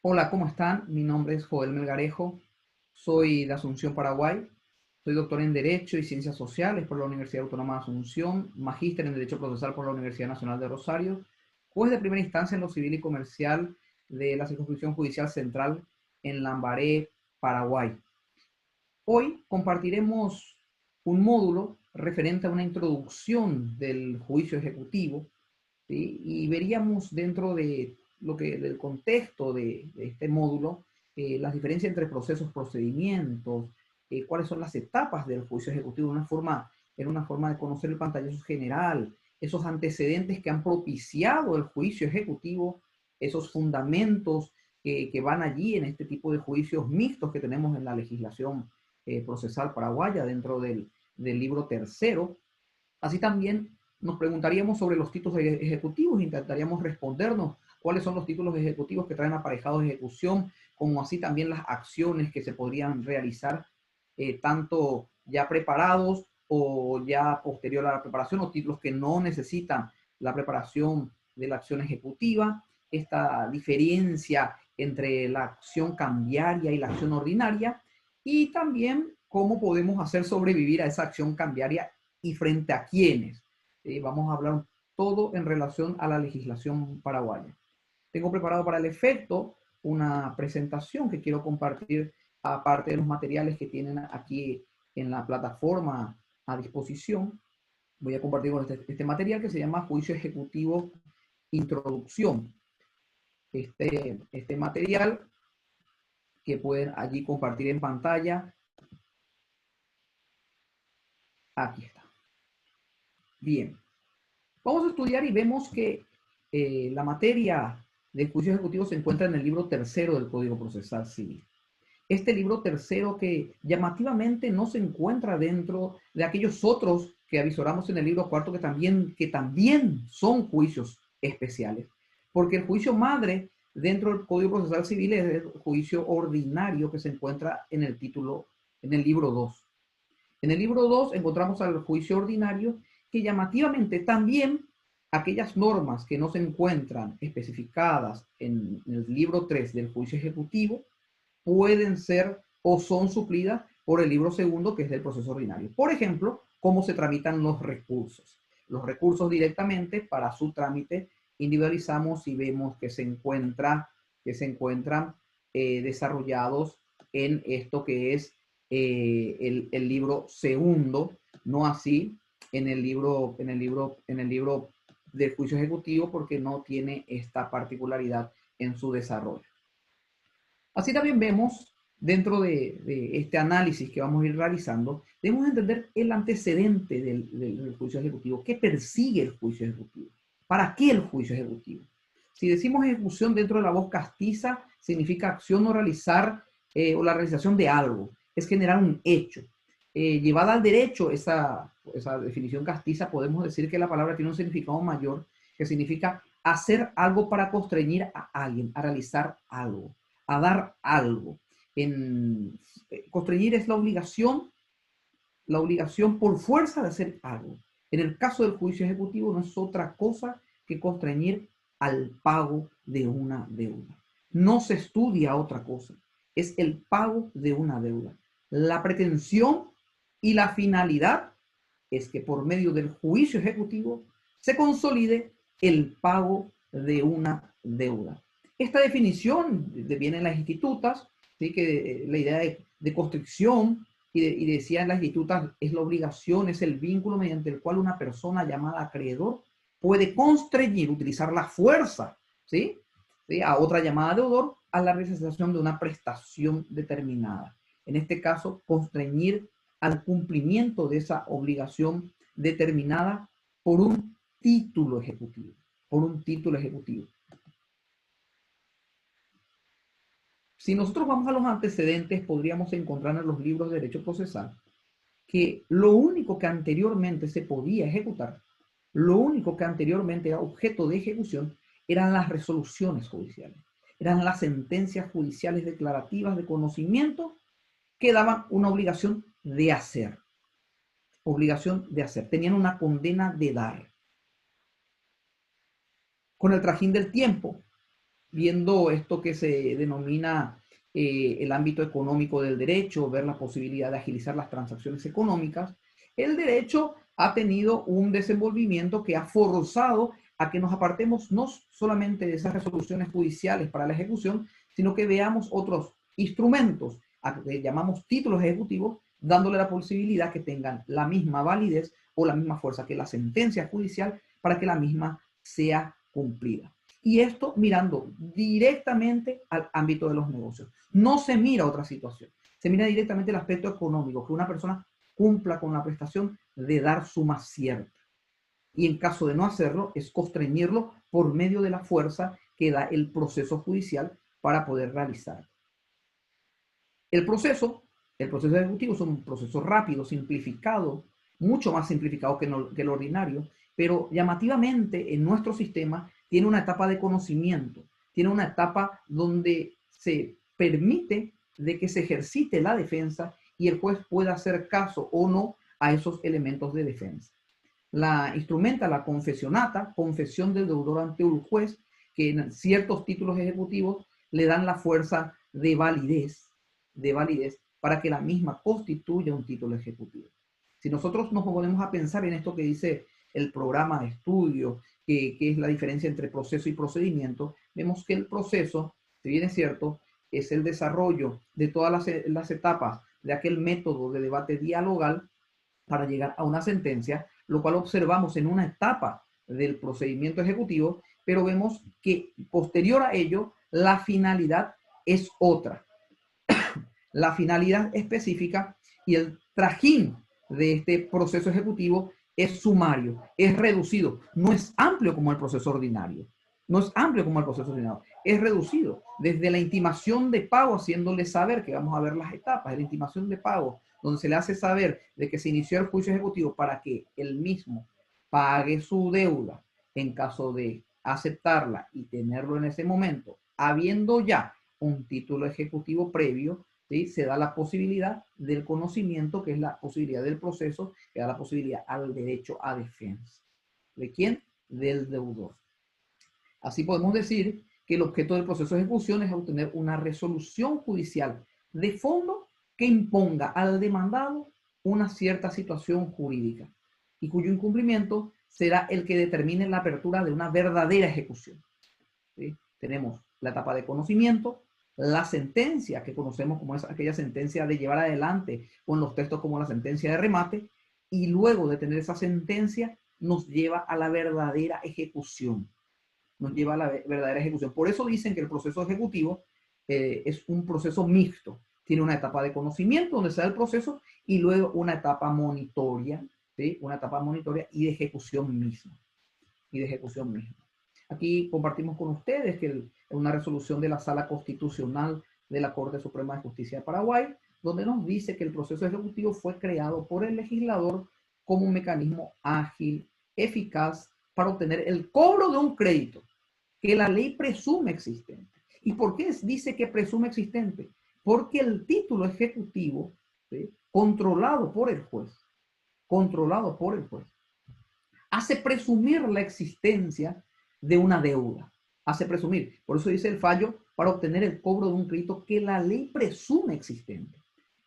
Hola, ¿cómo están? Mi nombre es Joel Melgarejo, soy de Asunción, Paraguay. Soy doctor en Derecho y Ciencias Sociales por la Universidad Autónoma de Asunción, magíster en Derecho Procesal por la Universidad Nacional de Rosario, juez de primera instancia en lo civil y comercial de la Circunscripción Judicial Central en Lambaré, Paraguay. Hoy compartiremos un módulo referente a una introducción del juicio ejecutivo, ¿sí? Y veríamos dentro de del contexto de este módulo las diferencias entre procesos, procedimientos, cuáles son las etapas del juicio ejecutivo, en una forma de conocer el pantallazo general, esos antecedentes que han propiciado el juicio ejecutivo, esos fundamentos que van allí en este tipo de juicios mixtos que tenemos en la legislación procesal paraguaya dentro del libro tercero. Así también nos preguntaríamos sobre los títulos ejecutivos, intentaríamos respondernos cuáles son los títulos ejecutivos que traen aparejados ejecución, como así también las acciones que se podrían realizar, tanto ya preparados o ya posterior a la preparación, o títulos que no necesitan la preparación de la acción ejecutiva, esta diferencia entre la acción cambiaria y la acción ordinaria, y también cómo podemos hacer sobrevivir a esa acción cambiaria y frente a quiénes. Vamos a hablar todo en relación a la legislación paraguaya. Tengo preparado para el efecto una presentación que quiero compartir, aparte de los materiales que tienen aquí en la plataforma a disposición. Voy a compartir con este material que se llama Juicio Ejecutivo Introducción. Este material que pueden allí compartir en pantalla. Aquí está. Bien. Vamos a estudiar y vemos que la materia de juicio ejecutivo se encuentra en el libro tercero del Código Procesal Civil. Este libro tercero que llamativamente no se encuentra dentro de aquellos otros que avisoramos en el libro cuarto que también son juicios especiales. Porque el juicio madre dentro del Código Procesal Civil es el juicio ordinario que se encuentra en el título, en el libro 2. En el libro 2 encontramos al juicio ordinario que llamativamente también aquellas normas que no se encuentran especificadas en el libro 3 del juicio ejecutivo pueden ser o son suplidas por el libro segundo, que es del proceso ordinario. Por ejemplo, cómo se tramitan los recursos. Los recursos directamente para su trámite individualizamos y vemos que se encuentran desarrollados en esto que es el libro segundo, no así en el libro del juicio ejecutivo, porque no tiene esta particularidad en su desarrollo. Así también vemos dentro de este análisis que vamos a ir realizando, debemos entender el antecedente del juicio ejecutivo. ¿Qué persigue el juicio ejecutivo? ¿Para qué el juicio ejecutivo? Si decimos ejecución dentro de la voz castiza, significa acción o realizar o la realización de algo. Es generar un hecho. Llevada al derecho, esa definición castiza, podemos decir que la palabra tiene un significado mayor, que significa hacer algo para constreñir a alguien, a realizar algo, a dar algo. Constreñir es la obligación por fuerza de hacer algo. En el caso del juicio ejecutivo no es otra cosa que constreñir al pago de una deuda. No se estudia otra cosa, es el pago de una deuda. La pretensión y la finalidad es que por medio del juicio ejecutivo se consolide el pago de una deuda. Esta definición viene en las institutas, ¿sí? Que la idea de constricción y decía en las institutas es la obligación, es el vínculo mediante el cual una persona llamada acreedor puede constreñir, utilizar la fuerza, ¿sí? ¿Sí? A otra llamada deudor a la realización de una prestación determinada. En este caso, constreñir al cumplimiento de esa obligación determinada por un título ejecutivo, por un título ejecutivo. Si nosotros vamos a los antecedentes, podríamos encontrar en los libros de derecho procesal que lo único que anteriormente se podía ejecutar, lo único que anteriormente era objeto de ejecución, eran las resoluciones judiciales, eran las sentencias judiciales declarativas de conocimiento que daban una obligación de hacer. Tenían una condena de dar. Con el trajín del tiempo, viendo esto que se denomina el ámbito económico del derecho, ver la posibilidad de agilizar las transacciones económicas, el derecho ha tenido un desenvolvimiento que ha forzado a que nos apartemos no solamente de esas resoluciones judiciales para la ejecución, sino que veamos otros instrumentos, a que llamamos títulos ejecutivos, dándole la posibilidad que tengan la misma validez o la misma fuerza que la sentencia judicial para que la misma sea cumplida. Y esto mirando directamente al ámbito de los negocios. No se mira otra situación. Se mira directamente el aspecto económico, que una persona cumpla con la prestación de dar suma cierta. Y en caso de no hacerlo, es constreñirlo por medio de la fuerza que da el proceso judicial para poder realizar. El proceso ejecutivo es un proceso rápido, simplificado, mucho más simplificado que el ordinario, pero llamativamente en nuestro sistema tiene una etapa de conocimiento, tiene una etapa donde se permite de que se ejercite la defensa y el juez pueda hacer caso o no a esos elementos de defensa. La instrumenta la confesionata, confesión del deudor ante un juez, que en ciertos títulos ejecutivos le dan la fuerza de validez para que la misma constituya un título ejecutivo. Si nosotros nos ponemos a pensar en esto que dice el programa de estudio, que es la diferencia entre proceso y procedimiento, vemos que el proceso, si bien es cierto, es el desarrollo de todas las etapas de aquel método de debate dialogal para llegar a una sentencia, lo cual observamos en una etapa del procedimiento ejecutivo, pero vemos que posterior a ello la finalidad es otra. La finalidad específica y el trajín de este proceso ejecutivo es sumario, es reducido, no es amplio como el proceso ordinario. No es amplio como el proceso ordinario, es reducido. Desde la intimación de pago, haciéndole saber, que vamos a ver las etapas de la intimación de pago, donde se le hace saber de que se inició el juicio ejecutivo para que él mismo pague su deuda en caso de aceptarla y tenerlo en ese momento, habiendo ya un título ejecutivo previo, ¿sí? Se da la posibilidad del conocimiento, que es la posibilidad del proceso, que da la posibilidad al derecho a defensa. ¿De quién? Del deudor. Así podemos decir que el objeto del proceso de ejecución es obtener una resolución judicial de fondo que imponga al demandado una cierta situación jurídica y cuyo incumplimiento será el que determine la apertura de una verdadera ejecución. ¿Sí? Tenemos la etapa de conocimiento, la sentencia, que conocemos como es aquella sentencia de llevar adelante con los textos como la sentencia de remate, y luego de tener esa sentencia nos lleva a la verdadera ejecución. Nos lleva a la verdadera ejecución. Por eso dicen que el proceso ejecutivo es un proceso mixto. Tiene una etapa de conocimiento donde se da el proceso y luego una etapa monitoria, ¿sí? Una etapa monitoria y de ejecución misma. Aquí compartimos con ustedes que una resolución de la Sala Constitucional de la Corte Suprema de Justicia de Paraguay, donde nos dice que el proceso ejecutivo fue creado por el legislador como un mecanismo ágil, eficaz, para obtener el cobro de un crédito que la ley presume existente. ¿Y por qué dice que presume existente? Porque el título ejecutivo, ¿sí? controlado por el juez, hace presumir la existencia de una deuda. Hace presumir. Por eso dice el fallo, para obtener el cobro de un crédito que la ley presume existente.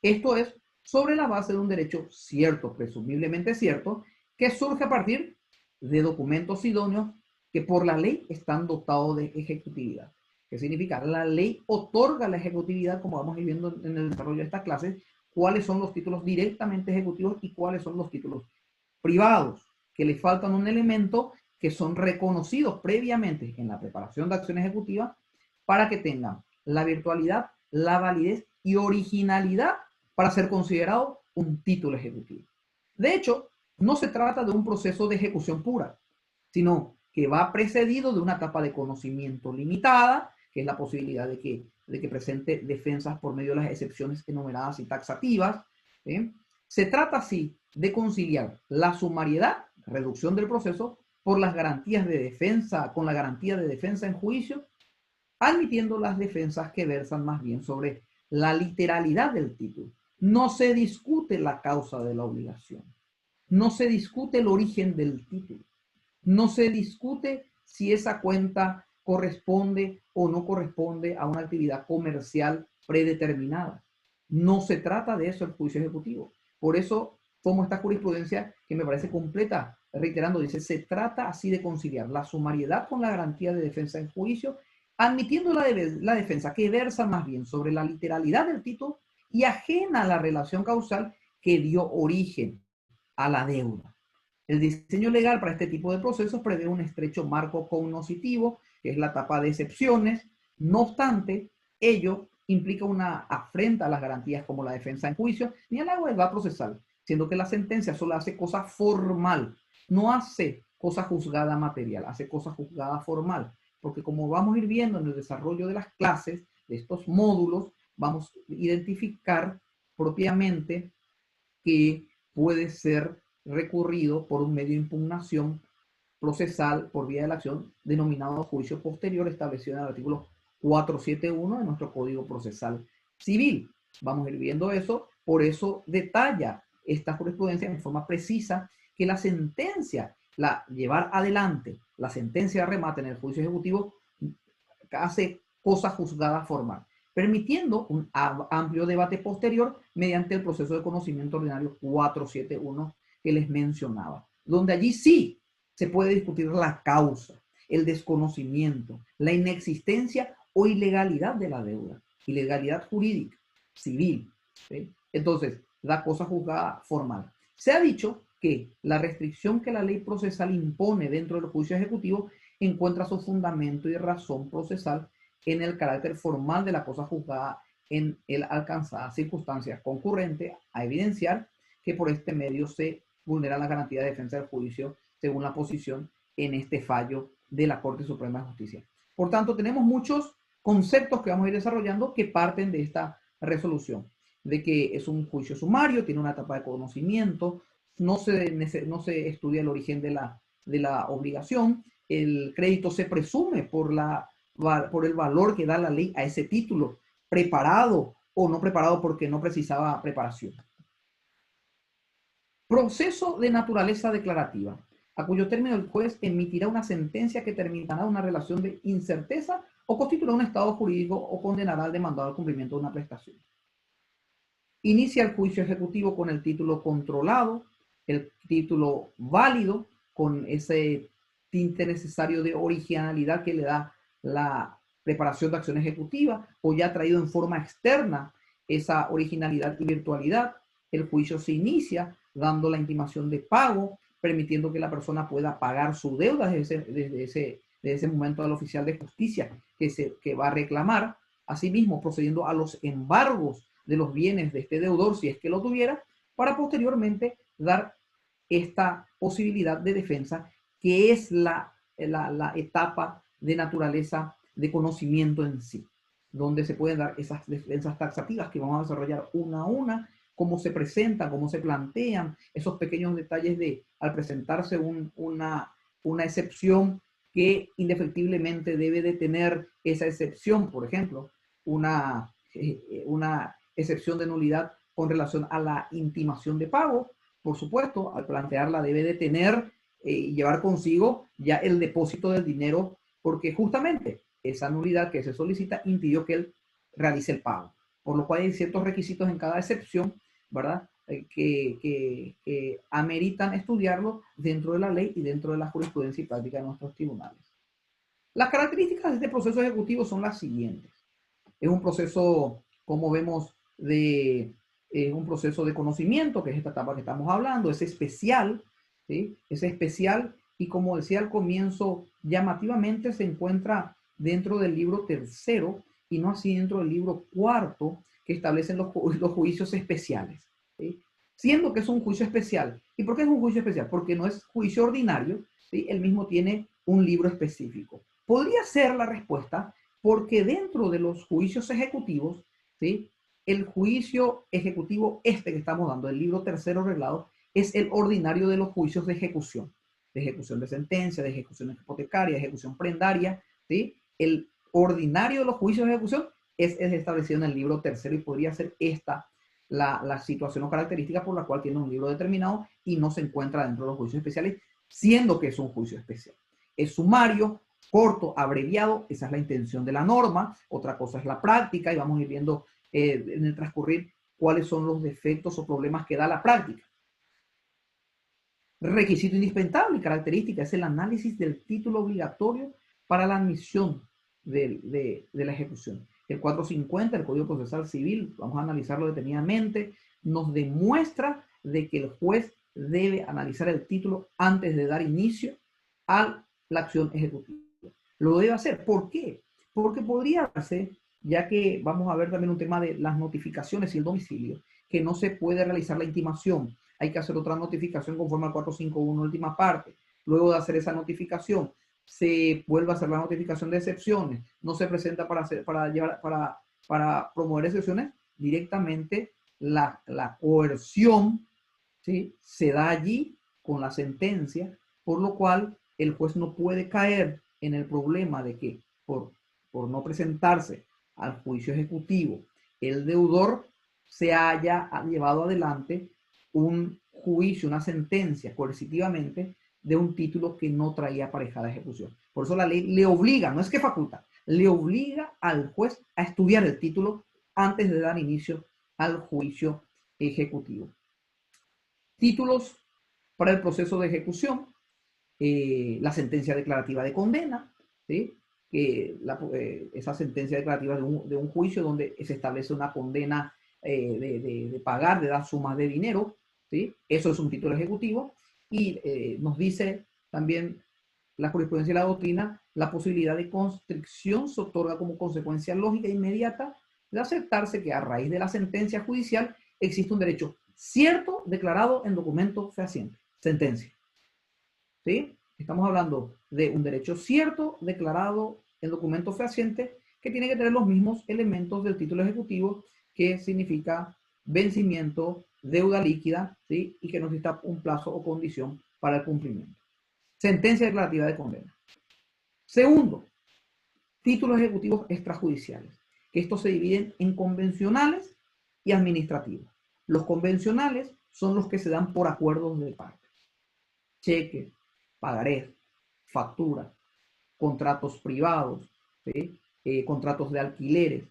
Esto es sobre la base de un derecho cierto, presumiblemente cierto, que surge a partir de documentos idóneos que por la ley están dotados de ejecutividad. ¿Qué significa? La ley otorga la ejecutividad, como vamos a ir viendo en el desarrollo de esta clase, cuáles son los títulos directamente ejecutivos y cuáles son los títulos privados, que le faltan un elemento que son reconocidos previamente en la preparación de acción ejecutiva para que tengan la virtualidad, la validez y originalidad para ser considerado un título ejecutivo. De hecho, no se trata de un proceso de ejecución pura, sino que va precedido de una etapa de conocimiento limitada, que es la posibilidad de que presente defensas por medio de las excepciones enumeradas y taxativas. ¿Sí? Se trata así de conciliar la sumariedad, reducción del proceso, por las garantías de defensa, con la garantía de defensa en juicio, admitiendo las defensas que versan más bien sobre la literalidad del título. No se discute la causa de la obligación. No se discute el origen del título. No se discute si esa cuenta corresponde o no corresponde a una actividad comercial predeterminada. No se trata de eso el juicio ejecutivo. Por eso tomo esta jurisprudencia que me parece completa, reiterando, dice, se trata así de conciliar la sumariedad con la garantía de defensa en juicio, admitiendo la defensa que versa más bien sobre la literalidad del título y ajena a la relación causal que dio origen a la deuda. El diseño legal para este tipo de procesos prevé un estrecho marco cognoscitivo, que es la etapa de excepciones. No obstante, ello implica una afrenta a las garantías como la defensa en juicio ni a la igualdad procesal, siendo que la sentencia solo hace cosa formal, no hace cosa juzgada material, hace cosa juzgada formal, porque como vamos a ir viendo en el desarrollo de las clases, de estos módulos, vamos a identificar propiamente que puede ser recurrido por un medio de impugnación procesal por vía de la acción denominado juicio posterior establecido en el artículo 471 de nuestro Código Procesal Civil. Vamos a ir viendo eso, por eso detalla esta jurisprudencia en forma precisa que la sentencia, llevar adelante la sentencia de remate en el juicio ejecutivo hace cosa juzgada formal, permitiendo un amplio debate posterior mediante el proceso de conocimiento ordinario 471 que les mencionaba, donde allí sí se puede discutir la causa, el desconocimiento, la inexistencia o ilegalidad de la deuda, ilegalidad jurídica, civil, ¿sí? Entonces, la cosa juzgada formal. Se ha dicho que la restricción que la ley procesal impone dentro del juicio ejecutivo encuentra su fundamento y razón procesal en el carácter formal de la cosa juzgada en el alcanzada circunstancia concurrente a evidenciar que por este medio se vulnera la garantía de defensa del juicio según la posición en este fallo de la Corte Suprema de Justicia. Por tanto, tenemos muchos conceptos que vamos a ir desarrollando que parten de esta resolución, de que es un juicio sumario, tiene una etapa de conocimiento, no se estudia el origen de la obligación, el crédito se presume por el valor que da la ley a ese título, preparado o no preparado porque no precisaba preparación. Proceso de naturaleza declarativa, a cuyo término el juez emitirá una sentencia que terminará una relación de incerteza o constituirá un estado jurídico o condenará al demandado al cumplimiento de una prestación. Inicia el juicio ejecutivo con el título controlado, el título válido, con ese tinte necesario de originalidad que le da la preparación de acción ejecutiva, o ya traído en forma externa esa originalidad y virtualidad. El juicio se inicia dando la intimación de pago, permitiendo que la persona pueda pagar su deuda desde ese momento al oficial de justicia que va a reclamar. Asimismo, procediendo a los embargos de los bienes de este deudor, si es que lo tuviera, para posteriormente dar esta posibilidad de defensa, que es la etapa de naturaleza de conocimiento en sí, donde se pueden dar esas defensas taxativas que vamos a desarrollar una a una, cómo se presentan, cómo se plantean, esos pequeños detalles de al presentarse una excepción que indefectiblemente debe de tener esa excepción, por ejemplo, una excepción de nulidad con relación a la intimación de pago. Por supuesto, al plantearla debe de tener y llevar consigo ya el depósito del dinero, porque justamente esa nulidad que se solicita impidió que él realice el pago. Por lo cual hay ciertos requisitos en cada excepción, ¿verdad? Que ameritan estudiarlo dentro de la ley y dentro de la jurisprudencia y práctica de nuestros tribunales. Las características de este proceso ejecutivo son las siguientes. Es un proceso, como vemos, un proceso de conocimiento, que es esta etapa que estamos hablando, es especial, ¿sí? Es especial y, como decía al comienzo, llamativamente se encuentra dentro del libro tercero y no así dentro del libro cuarto, que establecen los juicios especiales, ¿sí? Siendo que es un juicio especial. ¿Y por qué es un juicio especial? Porque no es juicio ordinario, ¿sí? Él mismo tiene un libro específico. Podría ser la respuesta porque dentro de los juicios ejecutivos, ¿sí? El juicio ejecutivo que estamos dando, el libro tercero reglado, es el ordinario de los juicios de ejecución de sentencia, de ejecución hipotecaria, de ejecución prendaria, ¿sí? El ordinario de los juicios de ejecución es establecido en el libro tercero y podría ser esta la situación o característica por la cual tiene un libro determinado y no se encuentra dentro de los juicios especiales, siendo que es un juicio especial. Es sumario, corto, abreviado, esa es la intención de la norma. Otra cosa es la práctica, y vamos a ir viendo en el transcurrir cuáles son los defectos o problemas que da la práctica. Requisito indispensable y característica es el análisis del título obligatorio para la admisión de la ejecución. El 450 del Código Procesal Civil, vamos a analizarlo detenidamente, nos demuestra de que el juez debe analizar el título antes de dar inicio a la acción ejecutiva. Lo debe hacer. ¿Por qué? Porque podría darse, ya que vamos a ver también un tema de las notificaciones y el domicilio, que no se puede realizar la intimación. Hay que hacer otra notificación conforme al 451, última parte. Luego de hacer esa notificación, se vuelve a hacer la notificación de excepciones. No se presenta para promover excepciones. Directamente la coerción, ¿sí?, se da allí con la sentencia, por lo cual el juez no puede caer en el problema de que por no presentarse al juicio ejecutivo, el deudor se haya llevado adelante un juicio, una sentencia coercitivamente de un título que no traía aparejada ejecución. Por eso la ley le obliga, no es que faculta, le obliga al juez a estudiar el título antes de dar inicio al juicio ejecutivo. Títulos para el proceso de ejecución, la sentencia declarativa de condena, ¿sí?, esa sentencia declarativa de un juicio donde se establece una condena de pagar, de dar sumas de dinero, ¿sí? Eso es un título ejecutivo, y nos dice también la jurisprudencia y la doctrina la posibilidad de constricción se otorga como consecuencia lógica e inmediata de aceptarse que a raíz de la sentencia judicial existe un derecho cierto declarado en documento fehaciente. Sentencia. ¿Sí? Estamos hablando de un derecho cierto declarado en documento fehaciente que tiene que tener los mismos elementos del título ejecutivo, que significa vencimiento, deuda líquida, ¿sí?, y que nos necesita un plazo o condición para el cumplimiento. Sentencia declarativa de condena. Segundo, títulos ejecutivos extrajudiciales, que estos se dividen en convencionales y administrativos. Los convencionales son los que se dan por acuerdos de parte. Cheques, pagarés, facturas, contratos privados, ¿sí?, contratos de alquileres.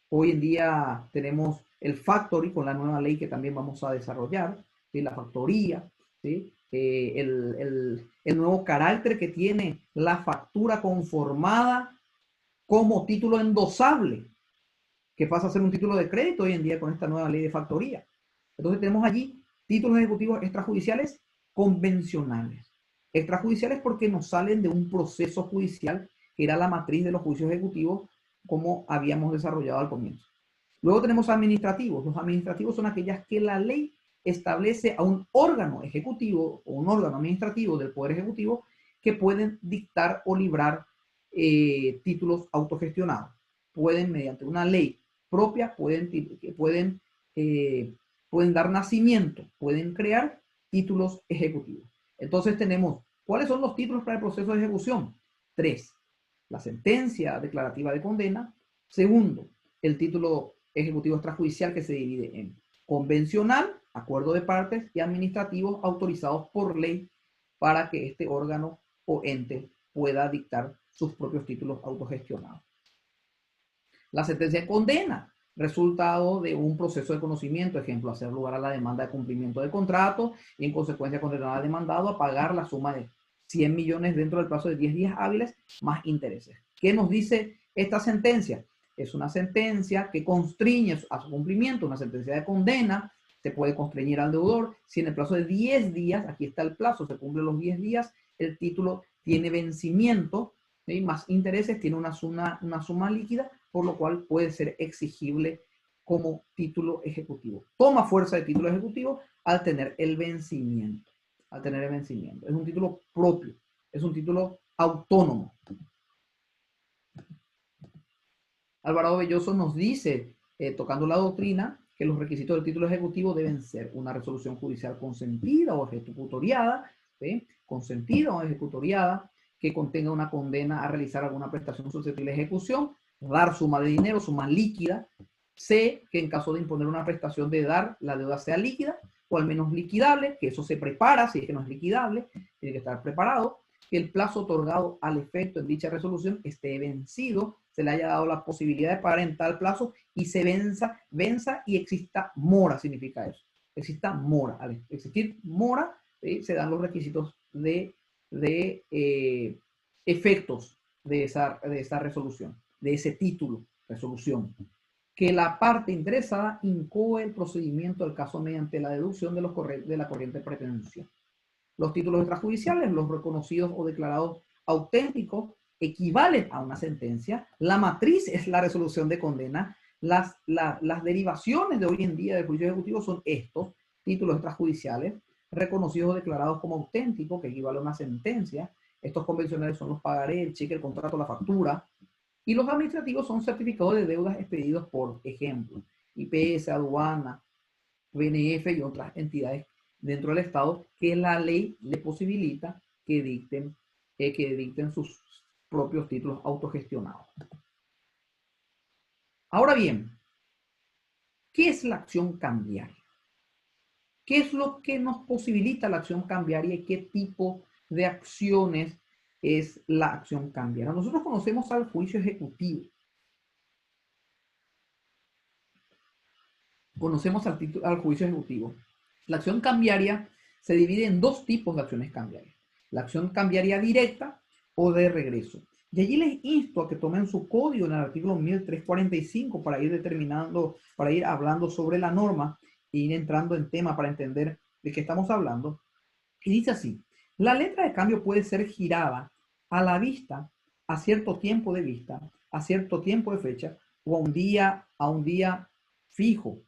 Hoy en día tenemos el factory con la nueva ley que también vamos a desarrollar, ¿sí?, la factoría, ¿sí?, el nuevo carácter que tiene la factura conformada como título endosable, que pasa a ser un título de crédito hoy en día con esta nueva ley de factoría. Entonces tenemos allí títulos ejecutivos extrajudiciales convencionales. Extrajudiciales porque nos salen de un proceso judicial que era la matriz de los juicios ejecutivos, como habíamos desarrollado al comienzo. Luego tenemos administrativos. Los administrativos son aquellas que la ley establece a un órgano ejecutivo o un órgano administrativo del Poder Ejecutivo que pueden dictar o librar títulos autogestionados. Pueden, mediante una ley propia, pueden dar nacimiento, pueden crear títulos ejecutivos. Entonces tenemos, ¿cuáles son los títulos para el proceso de ejecución? 3. La sentencia declarativa de condena. Segundo, el título ejecutivo extrajudicial, que se divide en convencional, acuerdo de partes, y administrativos autorizados por ley para que este órgano o ente pueda dictar sus propios títulos autogestionados. La sentencia de condena, resultado de un proceso de conocimiento, ejemplo, hacer lugar a la demanda de cumplimiento del contrato y en consecuencia condenar al demandado a pagar la suma de 100 millones dentro del plazo de 10 días hábiles más intereses. ¿Qué nos dice esta sentencia? Es una sentencia que constriñe a su cumplimiento, una sentencia de condena. Se puede constreñir al deudor si en el plazo de 10 días, aquí está el plazo, se cumplen los 10 días, el título tiene vencimiento, ¿sí?, más intereses, tiene una suma líquida, por lo cual puede ser exigible como título ejecutivo. Toma fuerza de título ejecutivo al tener el vencimiento. Es un título propio, es un título autónomo. Alvarado Belloso nos dice, tocando la doctrina, que los requisitos del título ejecutivo deben ser una resolución judicial consentida o ejecutoriada, ¿sí?, consentida o ejecutoriada, que contenga una condena a realizar alguna prestación susceptible de ejecución, dar suma de dinero, suma líquida. C, que en caso de imponer una prestación de dar, la deuda sea líquida o al menos liquidable, que eso se prepara, si es que no es liquidable, tiene que estar preparado. que el plazo otorgado al efecto en dicha resolución esté vencido, se le haya dado la posibilidad de pagar en tal plazo y se venza y exista mora, significa eso. Exista mora. Al existir mora, ¿sí?, se dan los requisitos de efectos de esa resolución, de ese título, resolución. Que la parte interesada incoe el procedimiento del caso mediante la deducción de la corriente de pretensión. Los títulos extrajudiciales, los reconocidos o declarados auténticos, equivalen a una sentencia. La matriz es la resolución de condena. Las derivaciones de hoy en día del juicio ejecutivo son estos: títulos extrajudiciales, reconocidos o declarados como auténticos, que equivale a una sentencia. Estos convencionales son los pagarés, el cheque, el contrato, la factura. Y los administrativos son certificados de deudas expedidos por ejemplo, IPS, aduana, BNF y otras entidades dentro del Estado que la ley le posibilita que dicten sus propios títulos autogestionados. Ahora bien, ¿qué es la acción cambiaria? ¿Qué es lo que nos posibilita la acción cambiaria y qué tipo de acciones es la acción cambiaria? Nosotros conocemos al juicio ejecutivo. Conocemos al juicio ejecutivo. La acción cambiaria se divide en dos tipos de acciones cambiarias: la acción cambiaria directa o de regreso. Y allí les insto a que tomen su código en el artículo 1345 para ir determinando, para ir hablando sobre la norma e ir entrando en tema para entender de qué estamos hablando. Y dice así: la letra de cambio puede ser girada a la vista, a cierto tiempo de vista, a cierto tiempo de fecha o a un día fijo.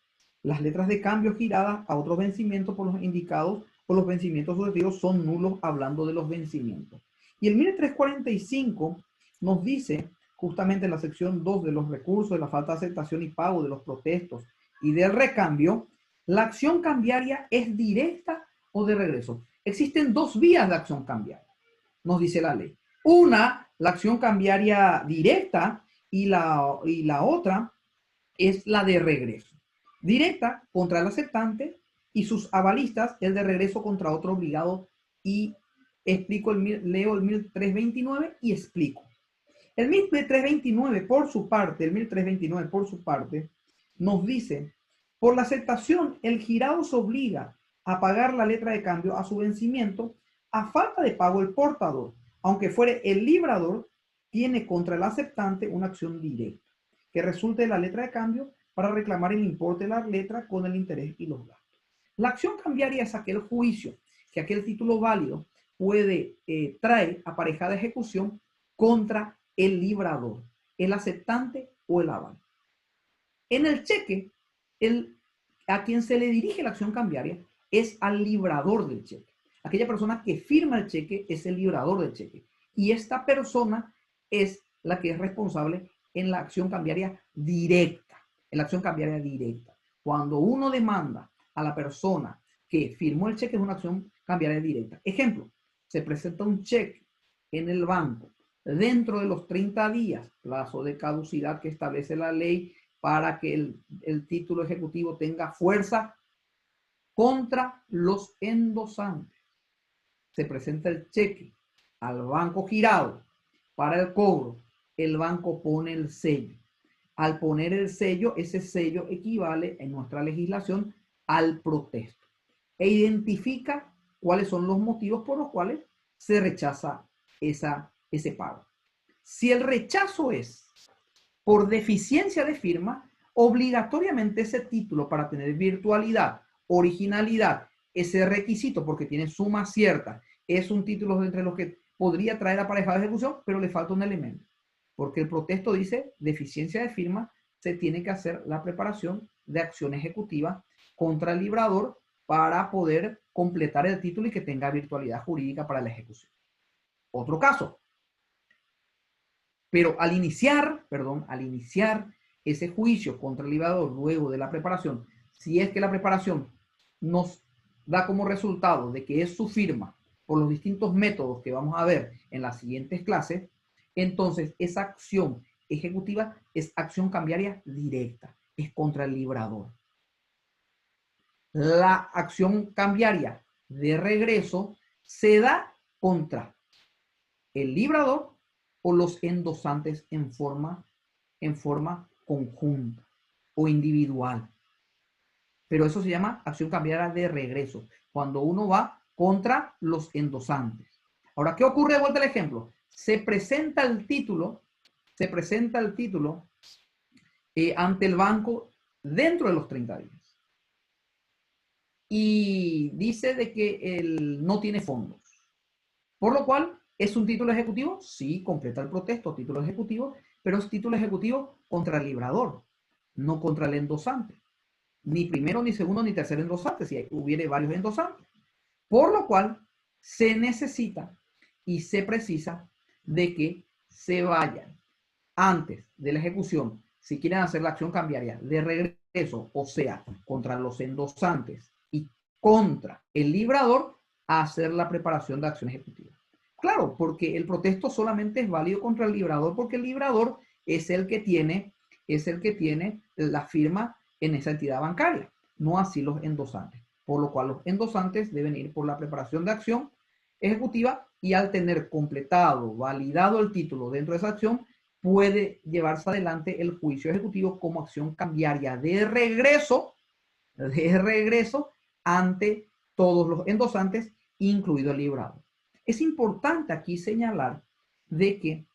Las letras de cambio giradas a otros vencimientos por los indicados por los vencimientos sucesivos son nulos, hablando de los vencimientos. Y el 1345 nos dice, justamente en la sección 2 de los recursos de la falta de aceptación y pago de los protestos y del recambio, la acción cambiaria es directa o de regreso. Existen dos vías de acción cambiaria, nos dice la ley. Una, la acción cambiaria directa, y la otra es la de regreso. Directa contra el aceptante y sus avalistas, el de regreso contra otro obligado. Y leo el 1329 y explico. El 1329 por su parte, nos dice: por la aceptación, el girado se obliga a pagar la letra de cambio a su vencimiento. A falta de pago, el portador, aunque fuere el librador, tiene contra el aceptante una acción directa que resulte de la letra de cambio para reclamar el importe de la letra con el interés y los gastos. La acción cambiaria es aquel juicio que aquel título válido puede traer aparejada ejecución contra el librador, el aceptante o el aval. En el cheque, a quien se le dirige la acción cambiaria es al librador del cheque. Aquella persona que firma el cheque es el librador del cheque. Y esta persona es la que es responsable en la acción cambiaria directa. En la acción cambiaria directa. Cuando uno demanda a la persona que firmó el cheque, es una acción cambiaria directa. Ejemplo: se presenta un cheque en el banco dentro de los 30 días, plazo de caducidad que establece la ley para que el título ejecutivo tenga fuerza contra los endosantes. Se presenta el cheque al banco girado para el cobro. El banco pone el sello. Al poner el sello, ese sello equivale en nuestra legislación al protesto e identifica cuáles son los motivos por los cuales se rechaza ese pago. Si el rechazo es por deficiencia de firma, obligatoriamente ese título, para tener virtualidad, originalidad, ese requisito, porque tiene suma cierta, es un título entre los que podría traer aparejada de ejecución, pero le falta un elemento. Porque el protesto dice deficiencia de firma, se tiene que hacer la preparación de acción ejecutiva contra el librador para poder completar el título y que tenga virtualidad jurídica para la ejecución. Otro caso. Pero al iniciar ese juicio contra el librador luego de la preparación, si es que la preparación nos da como resultado de que es su firma por los distintos métodos que vamos a ver en las siguientes clases, entonces esa acción ejecutiva es acción cambiaria directa, es contra el librador. La acción cambiaria de regreso se da contra el librador o los endosantes en forma conjunta o individual. Pero eso se llama acción cambiaria de regreso, cuando uno va contra los endosantes. Ahora, ¿qué ocurre de vuelta al ejemplo? Se presenta el título ante el banco dentro de los 30 días. Y dice de que él no tiene fondos. Por lo cual, ¿es un título ejecutivo? Sí, completa el protesto, título ejecutivo, pero es título ejecutivo contra el librador, no contra el endosante. Ni primero, ni segundo, ni tercer endosante, si hubiere varios endosantes. Por lo cual, se necesita y se precisa de que se vayan antes de la ejecución, si quieren hacer la acción cambiaria de regreso, o sea, contra los endosantes y contra el librador, a hacer la preparación de acción ejecutiva. Claro, porque el protesto solamente es válido contra el librador, porque el librador es el que tiene la firma en esa entidad bancaria, no así los endosantes. Por lo cual los endosantes deben ir por la preparación de acción ejecutiva y al tener completado, validado el título dentro de esa acción, puede llevarse adelante el juicio ejecutivo como acción cambiaria de regreso ante todos los endosantes, incluido el librado. Es importante aquí señalar de que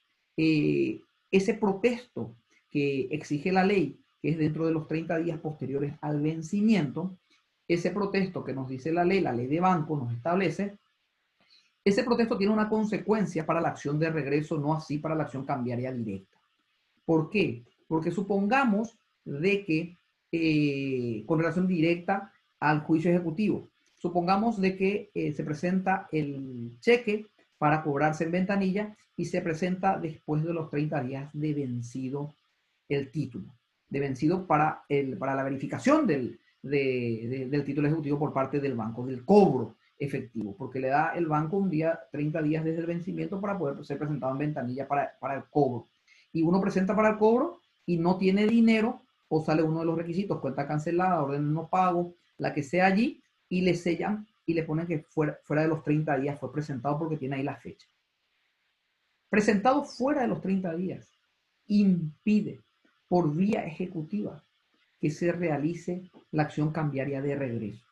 ese protesto que exige la ley, que es dentro de los 30 días posteriores al vencimiento, ese protesto que nos dice la ley de banco nos establece, ese protesto tiene una consecuencia para la acción de regreso, no así para la acción cambiaria directa. ¿Por qué? Porque supongamos de que con relación directa al juicio ejecutivo, supongamos de que se presenta el cheque para cobrarse en ventanilla y se presenta después de los 30 días de vencido el título, de vencido para la verificación del título ejecutivo por parte del banco, del cobro efectivo, porque le da el banco un día, 30 días desde el vencimiento para poder ser presentado en ventanilla para el cobro. Y uno presenta para el cobro y no tiene dinero, o sale uno de los requisitos, cuenta cancelada, orden de no pago, la que sea allí, y le sellan y le ponen que fuera de los 30 días fue presentado porque tiene ahí la fecha. Presentado fuera de los 30 días, impide por vía ejecutiva que se realice la acción cambiaria de regreso.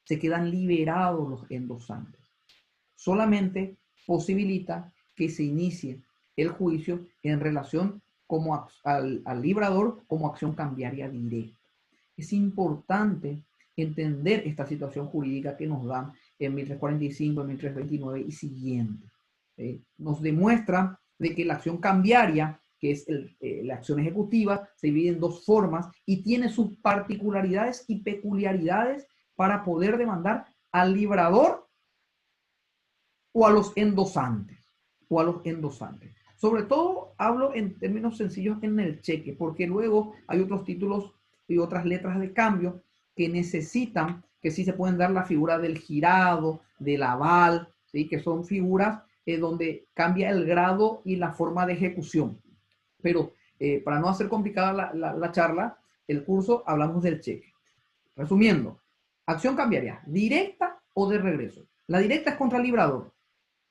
Se quedan liberados los endosantes. Solamente posibilita que se inicie el juicio en relación al librador como acción cambiaria directa. Es importante entender esta situación jurídica que nos dan en 1345, en 1329 y siguiente. Nos demuestra de que la acción cambiaria, que es la acción ejecutiva, se divide en dos formas y tiene sus particularidades y peculiaridades para poder demandar al librador o a los endosantes. Sobre todo hablo en términos sencillos en el cheque, porque luego hay otros títulos y otras letras de cambio que necesitan, que sí se pueden dar la figura del girado, del aval, ¿sí? Que son figuras donde cambia el grado y la forma de ejecución. Pero para no hacer complicada la charla, el curso, hablamos del cheque. Resumiendo, acción cambiaria, directa o de regreso. La directa es contra el librador,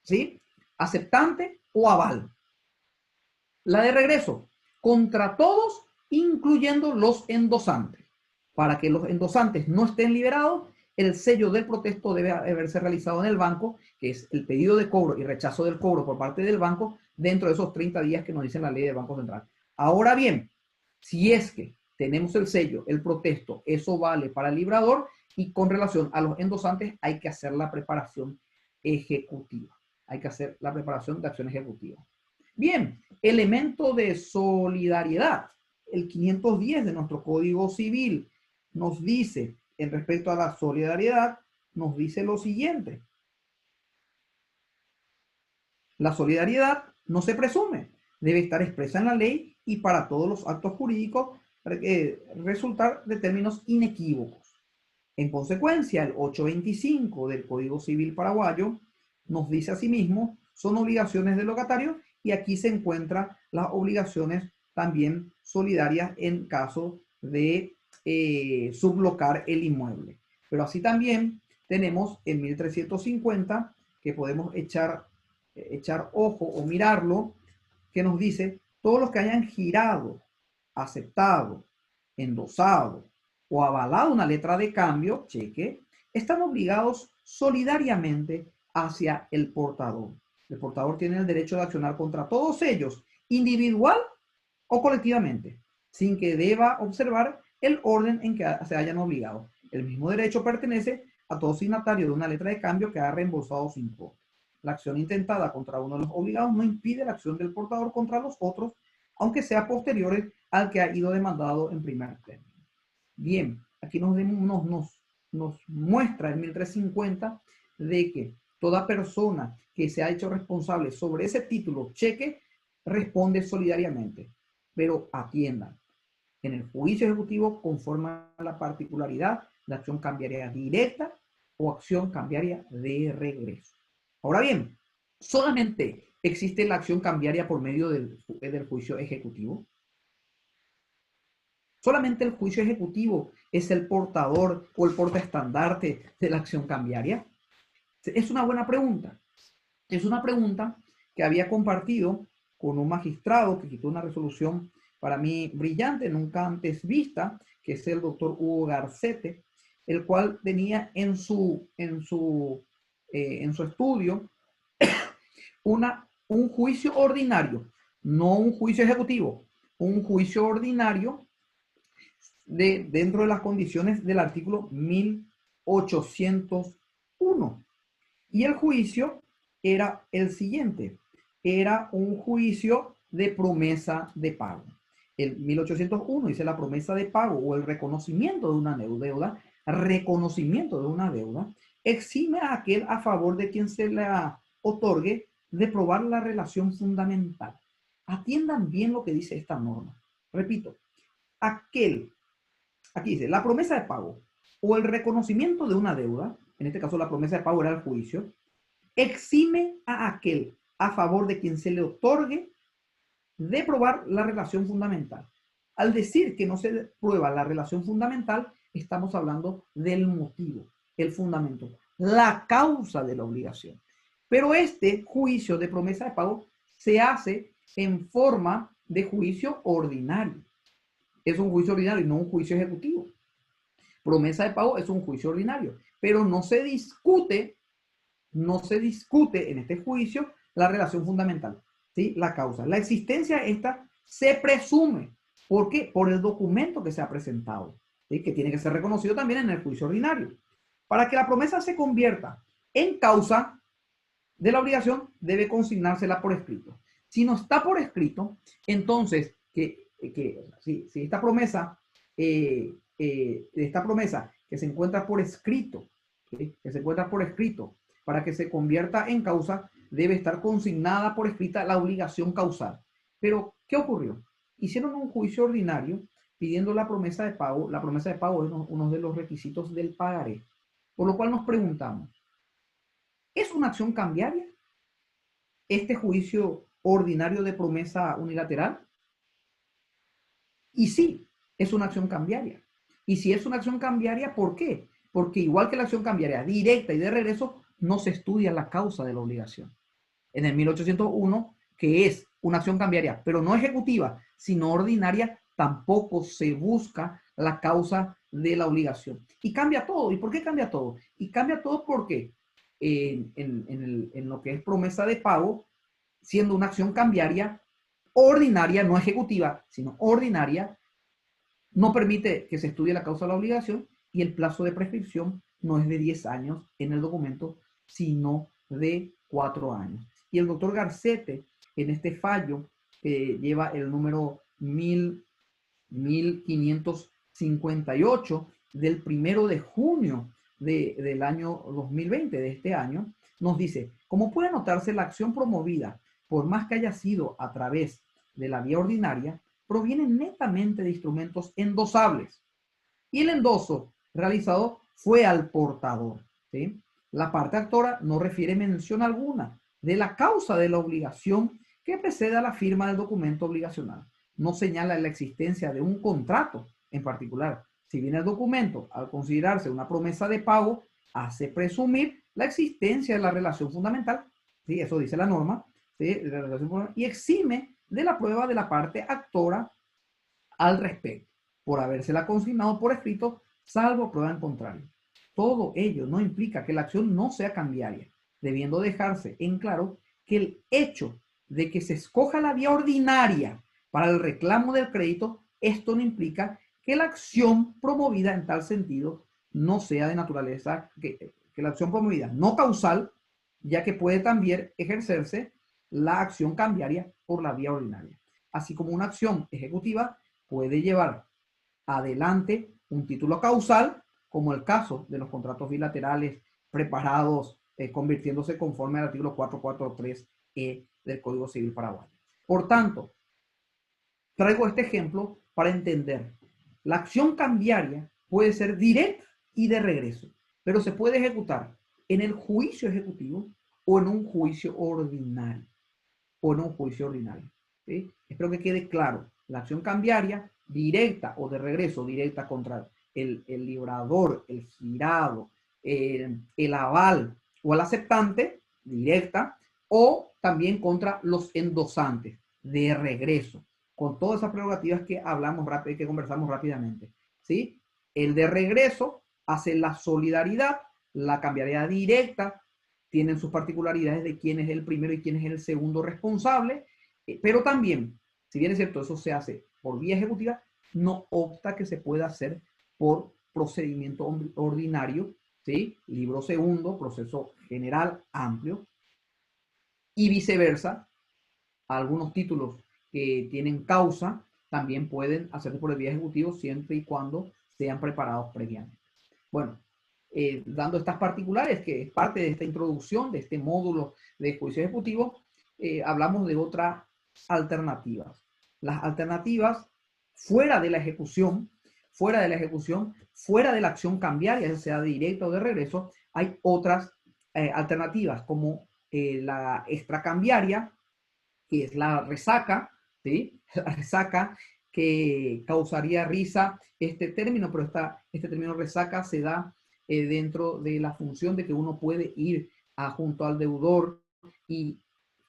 ¿sí? Aceptante o aval. La de regreso, contra todos, incluyendo los endosantes. Para que los endosantes no estén liberados, el sello del protesto debe haberse realizado en el banco, que es el pedido de cobro y rechazo del cobro por parte del banco dentro de esos 30 días que nos dice la ley del Banco Central. Ahora bien, si es que tenemos el sello, el protesto, eso vale para el librador, y con relación a los endosantes hay que hacer la preparación ejecutiva. Hay que hacer la preparación de acción ejecutiva. Bien, elemento de solidaridad. El 510 de nuestro Código Civil nos dice, en respecto a la solidaridad, nos dice lo siguiente. La solidaridad no se presume, debe estar expresa en la ley y para todos los actos jurídicos resultar de términos inequívocos. En consecuencia, el 825 del Código Civil paraguayo nos dice asimismo, son obligaciones del locatario y aquí se encuentran las obligaciones también solidarias en caso de sublocar el inmueble. Pero así también tenemos en 1350 que podemos echar echar ojo o mirarlo, que nos dice, todos los que hayan girado, aceptado, endosado o avalado una letra de cambio, cheque, están obligados solidariamente hacia el portador. El portador tiene el derecho de accionar contra todos ellos, individual o colectivamente, sin que deba observar el orden en que se hayan obligado. El mismo derecho pertenece a todo signatario de una letra de cambio que ha reembolsado su importe. La acción intentada contra uno de los obligados no impide la acción del portador contra los otros, aunque sea posterior al que ha ido demandado en primer término. Bien, aquí nos muestra el 1350 de que toda persona que se ha hecho responsable sobre ese título, cheque, responde solidariamente. Pero atiendan, en el juicio ejecutivo, conforme a la particularidad, la acción cambiaria directa o acción cambiaria de regreso. Ahora bien, solamente existe la acción cambiaria por medio del juicio ejecutivo. Solamente el juicio ejecutivo es el portador o el portaestandarte de la acción cambiaria. Es una buena pregunta. Es una pregunta que había compartido con un magistrado que quitó una resolución para mí brillante, nunca antes vista, que es el doctor Hugo Garcete, el cual tenía en su estudio un juicio ordinario, no un juicio ejecutivo, un juicio ordinario dentro de las condiciones del artículo 1801. Y el juicio era el siguiente, era un juicio de promesa de pago. El 1801 dice la promesa de pago o el reconocimiento de una deuda, exime a aquel a favor de quien se la otorgue de probar la relación fundamental. Atiendan bien lo que dice esta norma. Repito, aquí dice, la promesa de pago o el reconocimiento de una deuda, en este caso la promesa de pago era el juicio, exime a aquel a favor de quien se le otorgue de probar la relación fundamental. Al decir que no se prueba la relación fundamental, estamos hablando del motivo, el fundamento, la causa de la obligación. Pero este juicio de promesa de pago se hace en forma de juicio ordinario. Es un juicio ordinario y no un juicio ejecutivo. Promesa de pago es un juicio ordinario, pero no se discute en este juicio la relación fundamental, ¿sí? La causa. La existencia esta se presume. ¿Por qué? Por el documento que se ha presentado, ¿sí? Que tiene que ser reconocido también en el juicio ordinario. Para que la promesa se convierta en causa de la obligación, debe consignársela por escrito. Si no está por escrito, entonces, si esta promesa que se encuentra por escrito, ¿sí? Que se encuentra por escrito, para que se convierta en causa, debe estar consignada por escrita la obligación causal. Pero, ¿qué ocurrió? Hicieron un juicio ordinario pidiendo la promesa de pago. La promesa de pago es uno de los requisitos del pagaré. Por lo cual nos preguntamos, ¿es una acción cambiaria este juicio ordinario de promesa unilateral? Y sí, es una acción cambiaria. Y si es una acción cambiaria, ¿por qué? Porque igual que la acción cambiaria directa y de regreso, no se estudia la causa de la obligación. En el 1801, que es una acción cambiaria, pero no ejecutiva, sino ordinaria, tampoco se busca la causa de la obligación. Y cambia todo. ¿Y por qué cambia todo? Y cambia todo porque en lo que es promesa de pago, siendo una acción cambiaria ordinaria, no ejecutiva, sino ordinaria, no permite que se estudie la causa de la obligación y el plazo de prescripción no es de 10 años en el documento, sino de 4 años. Y el doctor Garcete, en este fallo, lleva el número 1558 del 1 de junio del año 2020, de este año, nos dice, como puede notarse, la acción promovida, por más que haya sido a través de la vía ordinaria, proviene netamente de instrumentos endosables. Y el endoso realizado fue al portador, ¿sí? La parte actora no refiere mención alguna de la causa de la obligación que precede a la firma del documento obligacional. No señala la existencia de un contrato en particular. Si bien el documento, al considerarse una promesa de pago, hace presumir la existencia de la relación fundamental, ¿sí? Eso dice la norma, ¿sí? Y exime de la prueba de la parte actora al respecto, por habérsela consignado por escrito, salvo prueba en contrario. Todo ello no implica que la acción no sea cambiaria, debiendo dejarse en claro que el hecho de que se escoja la vía ordinaria para el reclamo del crédito, esto no implica que la acción promovida en tal sentido no sea de naturaleza, que la acción promovida no causal, ya que puede también ejercerse la acción cambiaria por la vía ordinaria. Así como una acción ejecutiva puede llevar adelante un título causal, como el caso de los contratos bilaterales preparados, convirtiéndose conforme al artículo 443E del Código Civil paraguayo. Por tanto, traigo este ejemplo para entender. La acción cambiaria puede ser directa y de regreso, pero se puede ejecutar en el juicio ejecutivo o en un juicio ordinario. ¿Sí? Espero que quede claro. La acción cambiaria, directa o de regreso, directa contra el librador, el girado, el aval o el aceptante, directa, o también contra los endosantes, de regreso, con todas esas prerrogativas que hablamos rápido, que conversamos rápidamente. ¿Sí? El de regreso hace la solidaridad, la cambiaria directa, tienen sus particularidades de quién es el primero y quién es el segundo responsable, pero también, si bien es cierto, eso se hace por vía ejecutiva, no obsta que se pueda hacer por procedimiento ordinario, ¿sí? Libro segundo, proceso general amplio, y viceversa, algunos títulos que tienen causa también pueden hacerse por el vía ejecutivo siempre y cuando sean preparados previamente. Bueno, dando estas particulares, que es parte de esta introducción, de este módulo de juicio ejecutivo, hablamos de otras alternativas. Las alternativas fuera de la ejecución, fuera de la acción cambiaria, ya sea directa o de regreso, hay otras alternativas como la extracambiaria, que es la resaca, ¿sí? La resaca que causaría risa este término, pero este término resaca se da dentro de la función de que uno puede ir junto al deudor y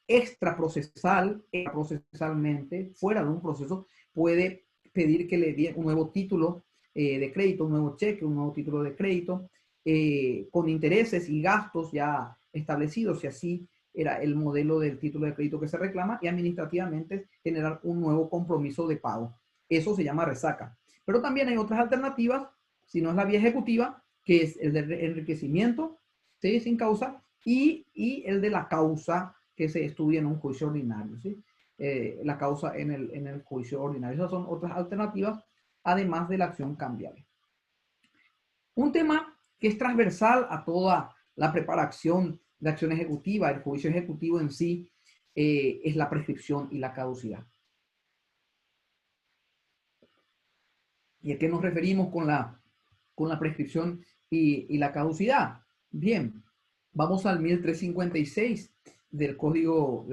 extraprocesalmente, fuera de un proceso, puede pedir que le dé un nuevo título de crédito, un nuevo cheque, un nuevo título de crédito, con intereses y gastos ya establecidos, y así era el modelo del título de crédito que se reclama, y administrativamente generar un nuevo compromiso de pago. Eso se llama resaca. Pero también hay otras alternativas, si no es la vía ejecutiva, que es el de enriquecimiento, ¿sí? Sin causa, y el de la causa que se estudia en un juicio ordinario, ¿sí? La causa en el juicio ordinario. Esas son otras alternativas, además de la acción cambiaria. Un tema que es transversal a toda la preparación de acción ejecutiva, el juicio ejecutivo en sí, es la prescripción y la caducidad. ¿Y a qué nos referimos con la prescripción y la caducidad? Bien, vamos al 1356 del Código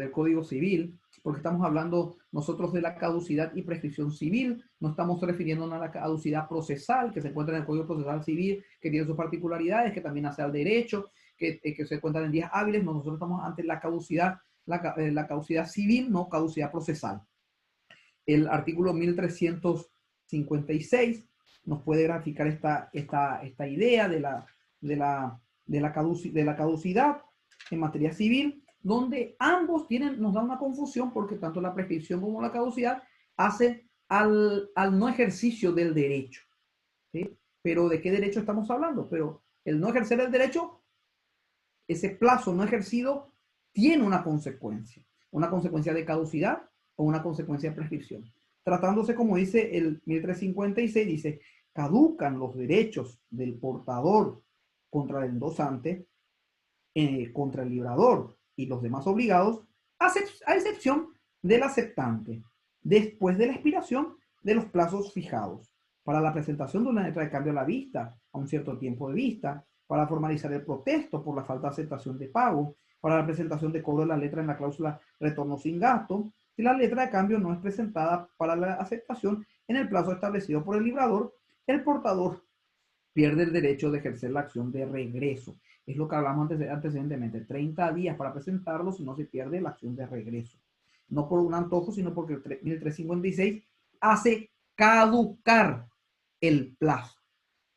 Civil, porque estamos hablando nosotros de la caducidad y prescripción civil, no estamos refiriéndonos a la caducidad procesal que se encuentra en el Código Procesal Civil, que tiene sus particularidades, que también hace al derecho, que se encuentran en días hábiles. Nosotros estamos ante la caducidad, la caducidad civil, no caducidad procesal. El artículo 1356 nos puede graficar esta idea de la caducidad en materia civil, donde ambos nos da una confusión, porque tanto la prescripción como la caducidad hace al no ejercicio del derecho, ¿sí? Pero ¿de qué derecho estamos hablando? Pero el no ejercer el derecho, ese plazo no ejercido, tiene una consecuencia de caducidad o una consecuencia de prescripción. Tratándose, como dice el 1356, dice, caducan los derechos del portador contra el endosante, contra el librador y los demás obligados, a excepción del aceptante, después de la expiración de los plazos fijados, para la presentación de una letra de cambio a la vista, a un cierto tiempo de vista, para formalizar el protesto por la falta de aceptación de pago, para la presentación de cobro de la letra en la cláusula retorno sin gasto, si la letra de cambio no es presentada para la aceptación en el plazo establecido por el librador, el portador pierde el derecho de ejercer la acción de regreso. Es lo que hablamos antecedentemente. 30 días para presentarlo, si no se pierde la acción de regreso. No por un antojo, sino porque el 1356 hace caducar el plazo,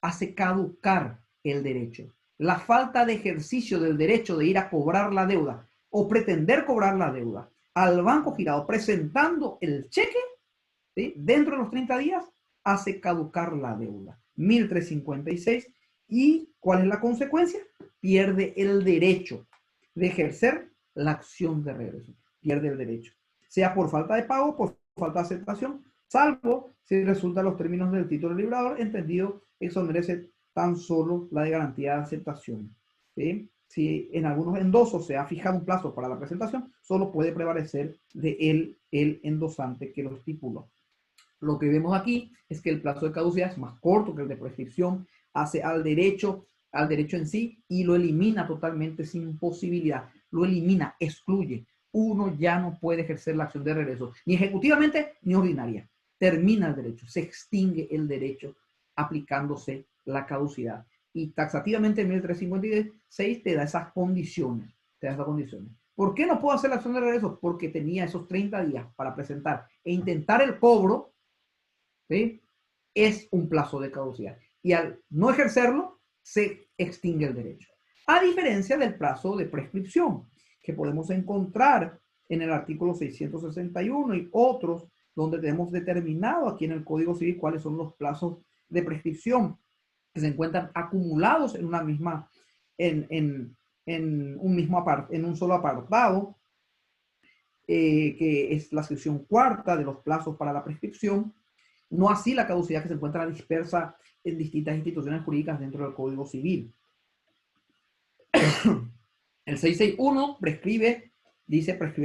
hace caducar el derecho. La falta de ejercicio del derecho de ir a cobrar la deuda o pretender cobrar la deuda al banco girado presentando el cheque, ¿sí?, dentro de los 30 días, hace caducar la deuda. 1356. ¿Y cuál es la consecuencia? Pierde el derecho de ejercer la acción de regreso. Pierde el derecho. Sea por falta de pago, por falta de aceptación, salvo si resulta los términos del título librador, entendido, eso merece tan solo la de garantía de aceptación. ¿Sí? Si en algunos endosos se ha fijado un plazo para la presentación, solo puede prevalecer de él el endosante que lo estipuló. Lo que vemos aquí es que el plazo de caducidad es más corto que el de prescripción, hace al derecho en sí y lo elimina totalmente sin posibilidad, lo elimina, excluye. Uno ya no puede ejercer la acción de regreso, ni ejecutivamente ni ordinaria. Termina el derecho, se extingue el derecho aplicándose la caducidad. Y taxativamente en 1356 te da esas condiciones, ¿Por qué no puedo hacer la acción de regreso? Porque tenía esos 30 días para presentar e intentar el cobro, ¿sí?, es un plazo de caducidad. Y al no ejercerlo, se extingue el derecho. A diferencia del plazo de prescripción, que podemos encontrar en el artículo 661 y otros, donde tenemos determinado aquí en el Código Civil cuáles son los plazos de prescripción que se encuentran acumulados en una misma, en un solo apartado, que es la sección cuarta de los plazos para la prescripción. No así la caducidad, que se encuentra dispersa en distintas instituciones jurídicas dentro del Código Civil. El 661 prescribe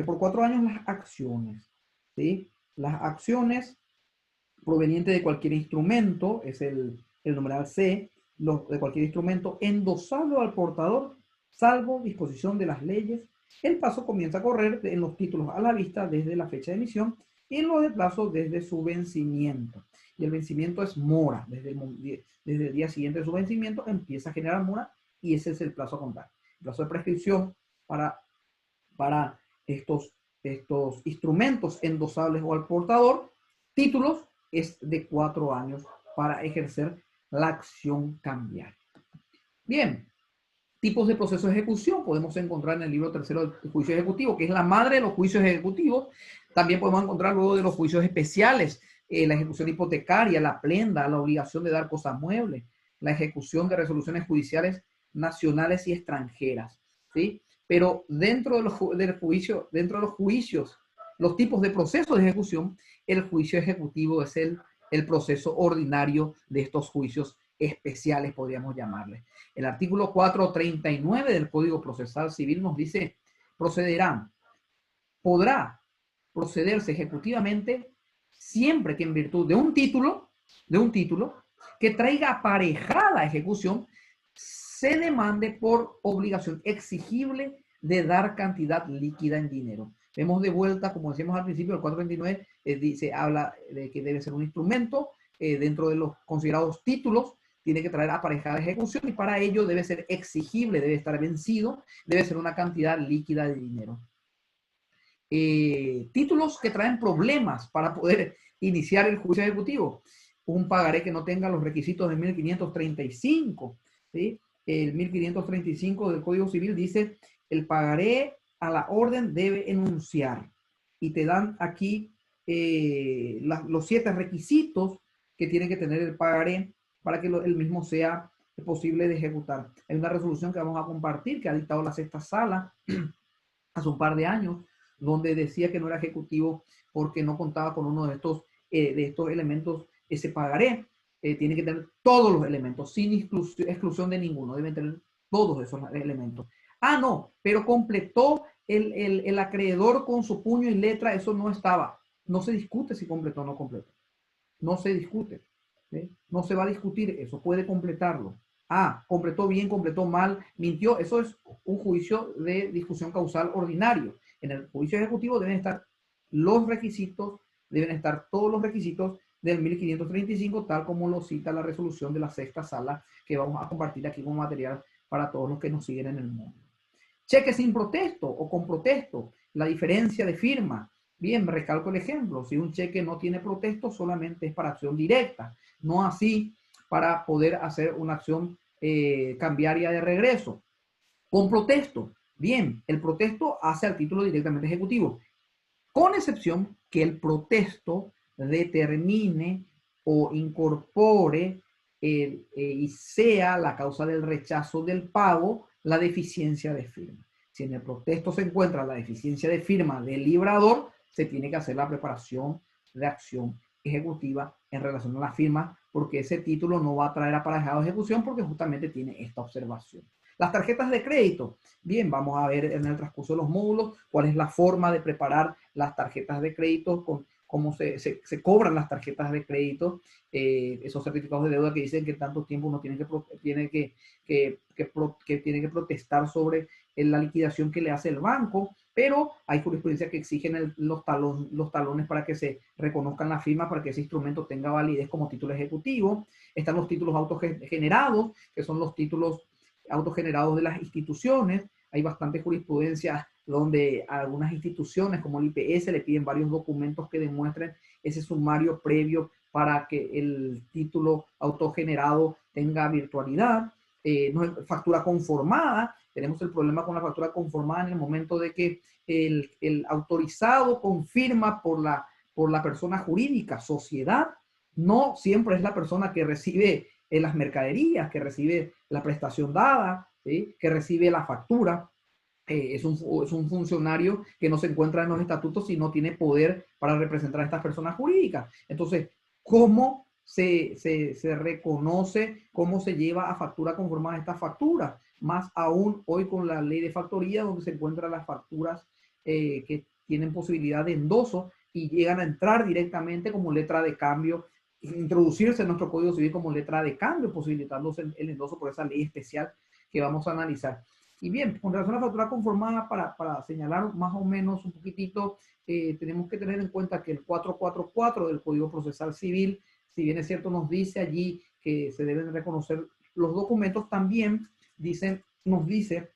por 4 años las acciones, ¿sí? Las acciones provenientes de cualquier instrumento, es el numeral C, de cualquier instrumento endosado al portador, salvo disposición de las leyes. El plazo comienza a correr en los títulos a la vista desde la fecha de emisión y en los de plazo desde su vencimiento. Y el vencimiento es mora. Desde el día siguiente de su vencimiento empieza a generar mora y ese es el plazo a contar. El plazo de prescripción para estos instrumentos endosables o al portador, títulos, es de 4 años para ejercer la acción cambiaria. Bien, tipos de proceso de ejecución podemos encontrar en el libro tercero del juicio ejecutivo, que es la madre de los juicios ejecutivos. También podemos encontrar luego de los juicios especiales, la ejecución hipotecaria, la plenda, la obligación de dar cosas muebles, la ejecución de resoluciones judiciales nacionales y extranjeras, ¿sí? Pero dentro de los juicios, los tipos de procesos de ejecución, el juicio ejecutivo es el proceso ordinario de estos juicios especiales, podríamos llamarles. El artículo 439 del Código Procesal Civil nos dice: podrá procederse ejecutivamente siempre que en virtud de un título que traiga aparejada ejecución, se demande por obligación exigible de dar cantidad líquida en dinero. Vemos de vuelta, como decíamos al principio, el 429 habla de que debe ser un instrumento dentro de los considerados títulos, tiene que traer aparejada ejecución y para ello debe ser exigible, debe estar vencido, debe ser una cantidad líquida de dinero. Títulos que traen problemas para poder iniciar el juicio ejecutivo. Un pagaré que no tenga los requisitos de 1535, ¿sí? El 1535 del Código Civil dice: el pagaré a la orden debe enunciar. Y te dan aquí los 7 requisitos que tiene que tener el pagaré para que el mismo sea posible de ejecutar. Hay una resolución que vamos a compartir que ha dictado la sexta sala hace un par de años, donde decía que no era ejecutivo porque no contaba con uno de estos elementos. Ese pagaré tiene que tener todos los elementos, sin exclusión de ninguno, deben tener todos esos elementos. Ah, no, pero completó el acreedor con su puño y letra, eso no estaba. No se discute si completó o no completó. No se discute. ¿Sí? No se va a discutir eso, puede completarlo. Ah, completó bien, completó mal, mintió. Eso es un juicio de discusión causal ordinario. En el juicio ejecutivo deben estar todos los requisitos del 1535, tal como lo cita la resolución de la sexta sala, que vamos a compartir aquí como material para todos los que nos siguen en el mundo. Cheque sin protesto o con protesto, la diferencia de firma. Bien, recalco el ejemplo, si un cheque no tiene protesto, solamente es para acción directa, no así para poder hacer una acción cambiaria de regreso. Con protesto, bien, el protesto hace al título directamente ejecutivo, con excepción que el protesto determine o incorpore y sea la causa del rechazo del pago la deficiencia de firma. Si en el protesto se encuentra la deficiencia de firma del librador, se tiene que hacer la preparación de acción ejecutiva en relación a la firma, porque ese título no va a traer aparejado de ejecución porque justamente tiene esta observación. Las tarjetas de crédito. Bien, vamos a ver en el transcurso de los módulos cuál es la forma de preparar las tarjetas de crédito, con cómo se cobran las tarjetas de crédito, esos certificados de deuda que dicen que tanto tiempo uno tiene que protestar sobre la liquidación que le hace el banco, pero hay jurisprudencia que exigen los talones para que se reconozcan las firmas, para que ese instrumento tenga validez como título ejecutivo. Están los títulos autogenerados, que son los títulos autogenerados de las instituciones. Hay bastante jurisprudencia donde a algunas instituciones como el IPS le piden varios documentos que demuestren ese sumario previo para que el título autogenerado tenga virtualidad. Factura conformada, tenemos el problema con la factura conformada en el momento de que el autorizado confirma por la persona jurídica, sociedad, no siempre es la persona que recibe las mercaderías, que recibe la prestación dada, ¿sí? Que recibe la factura. Es un funcionario que no se encuentra en los estatutos y no tiene poder para representar a estas personas jurídicas. Entonces, ¿cómo se reconoce, cómo se lleva a factura conformada esta factura? Más aún hoy con la ley de factoría, donde se encuentran las facturas que tienen posibilidad de endoso y llegan a entrar directamente como letra de cambio, introducirse en nuestro Código Civil como letra de cambio, posibilitándose el endoso por esa ley especial que vamos a analizar. Y bien, con relación a la factura conformada, para señalar más o menos un poquitito, tenemos que tener en cuenta que el 444 del Código Procesal Civil, si bien es cierto, nos dice allí que se deben reconocer los documentos, también nos dice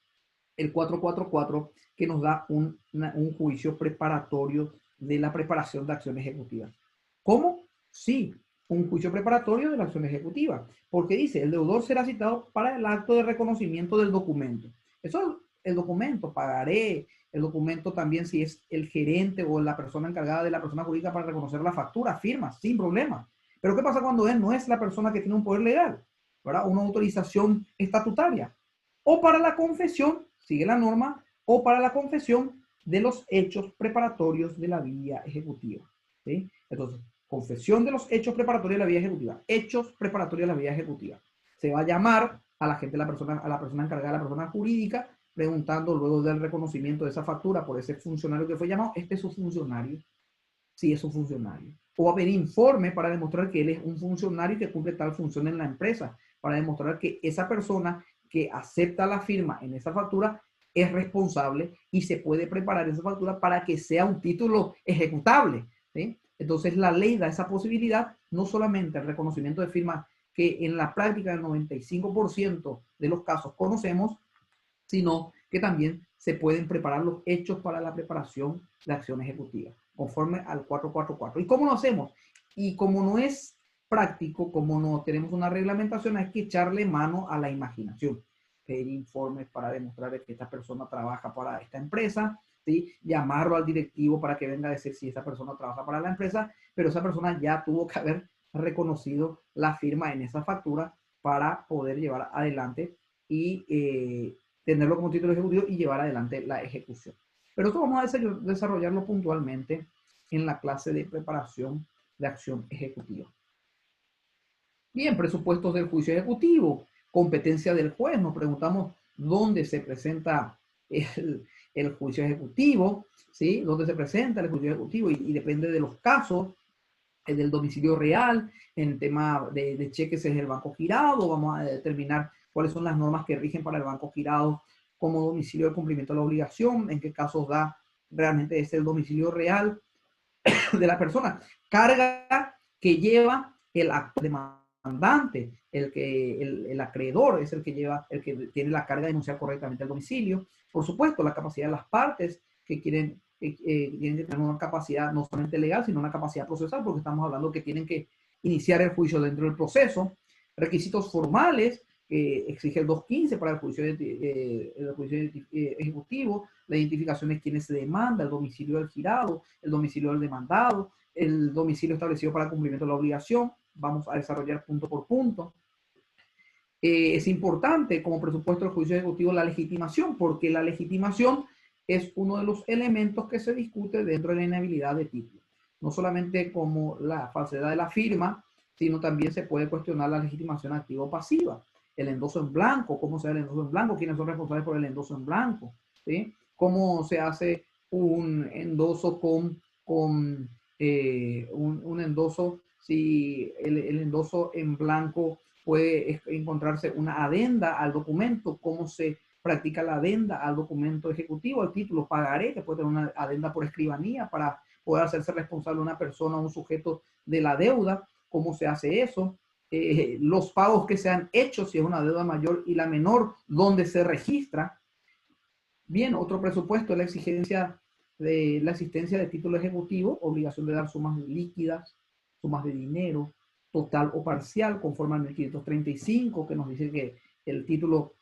el 444 que nos da un juicio preparatorio de la preparación de acción ejecutiva. ¿Cómo? Sí, un juicio preparatorio de la acción ejecutiva, porque dice, el deudor será citado para el acto de reconocimiento del documento. Eso es el documento, pagaré, el documento también si es el gerente o la persona encargada de la persona jurídica para reconocer la factura, firma, sin problema. Pero ¿qué pasa cuando él no es la persona que tiene un poder legal? ¿Verdad? Una autorización estatutaria. O para la confesión, sigue la norma, o para la confesión de los hechos preparatorios de la vía ejecutiva. ¿Sí? Entonces, confesión de los hechos preparatorios de la vía ejecutiva. Hechos preparatorios de la vía ejecutiva. Se va a llamar a la gente, a la persona encargada, a la persona jurídica, preguntando luego del reconocimiento de esa factura por ese funcionario que fue llamado, ¿este es su funcionario? Sí, es su funcionario. O va a haber informe para demostrar que él es un funcionario que cumple tal función en la empresa, para demostrar que esa persona que acepta la firma en esa factura es responsable y se puede preparar esa factura para que sea un título ejecutable, ¿sí? Entonces la ley da esa posibilidad, no solamente el reconocimiento de firma que en la práctica el 95% de los casos conocemos, sino que también se pueden preparar los hechos para la preparación de acción ejecutiva, conforme al 444. ¿Y cómo lo hacemos? Y como no es práctico, como no tenemos una reglamentación, hay que echarle mano a la imaginación. Pedir informes para demostrar que esta persona trabaja para esta empresa, ¿sí? Llamarlo al directivo para que venga a decir si esa persona trabaja para la empresa, pero esa persona ya tuvo que haber reconocido la firma en esa factura para poder llevar adelante y tenerlo como título ejecutivo y llevar adelante la ejecución. Pero esto vamos a desarrollarlo puntualmente en la clase de preparación de acción ejecutiva. Bien, presupuestos del juicio ejecutivo, competencia del juez. Nos preguntamos dónde se presenta el juicio ejecutivo, ¿sí? ¿Dónde se presenta el juicio ejecutivo? Y depende de los casos, del domicilio real. En tema de cheques es el banco girado. Vamos a determinar cuáles son las normas que rigen para el banco girado como domicilio de cumplimiento de la obligación, en qué casos da realmente es el domicilio real de la persona. Carga que lleva el acto demandado. demandante, el acreedor es el que tiene la carga de denunciar correctamente el domicilio. Por supuesto, la capacidad de las partes que tienen que tener una capacidad no solamente legal, sino una capacidad procesal, porque estamos hablando que tienen que iniciar el juicio dentro del proceso. Requisitos formales que exige el 215 para el juicio ejecutivo, la identificación de quién se demanda, el domicilio del girado, el domicilio del demandado, el domicilio establecido para el cumplimiento de la obligación. Vamos a desarrollar punto por punto. Es importante como presupuesto del juicio ejecutivo la legitimación, porque la legitimación es uno de los elementos que se discute dentro de la inhabilidad de título. No solamente como la falsedad de la firma, sino también se puede cuestionar la legitimación activa o pasiva. El endoso en blanco, cómo se hace el endoso en blanco, quiénes son responsables por el endoso en blanco, ¿sí? Cómo se hace un endoso con un endoso, si el endoso en blanco puede encontrarse una adenda al documento, cómo se practica la adenda al documento ejecutivo, al título pagaré, que puede tener una adenda por escribanía para poder hacerse responsable una persona o un sujeto de la deuda, cómo se hace eso, los pagos que se han hecho, si es una deuda mayor y la menor, dónde se registra. Bien, otro presupuesto es la exigencia de la existencia de título ejecutivo, obligación de dar sumas líquidas, sumas de dinero, total o parcial, conforme al 1535, que nos dice que el título,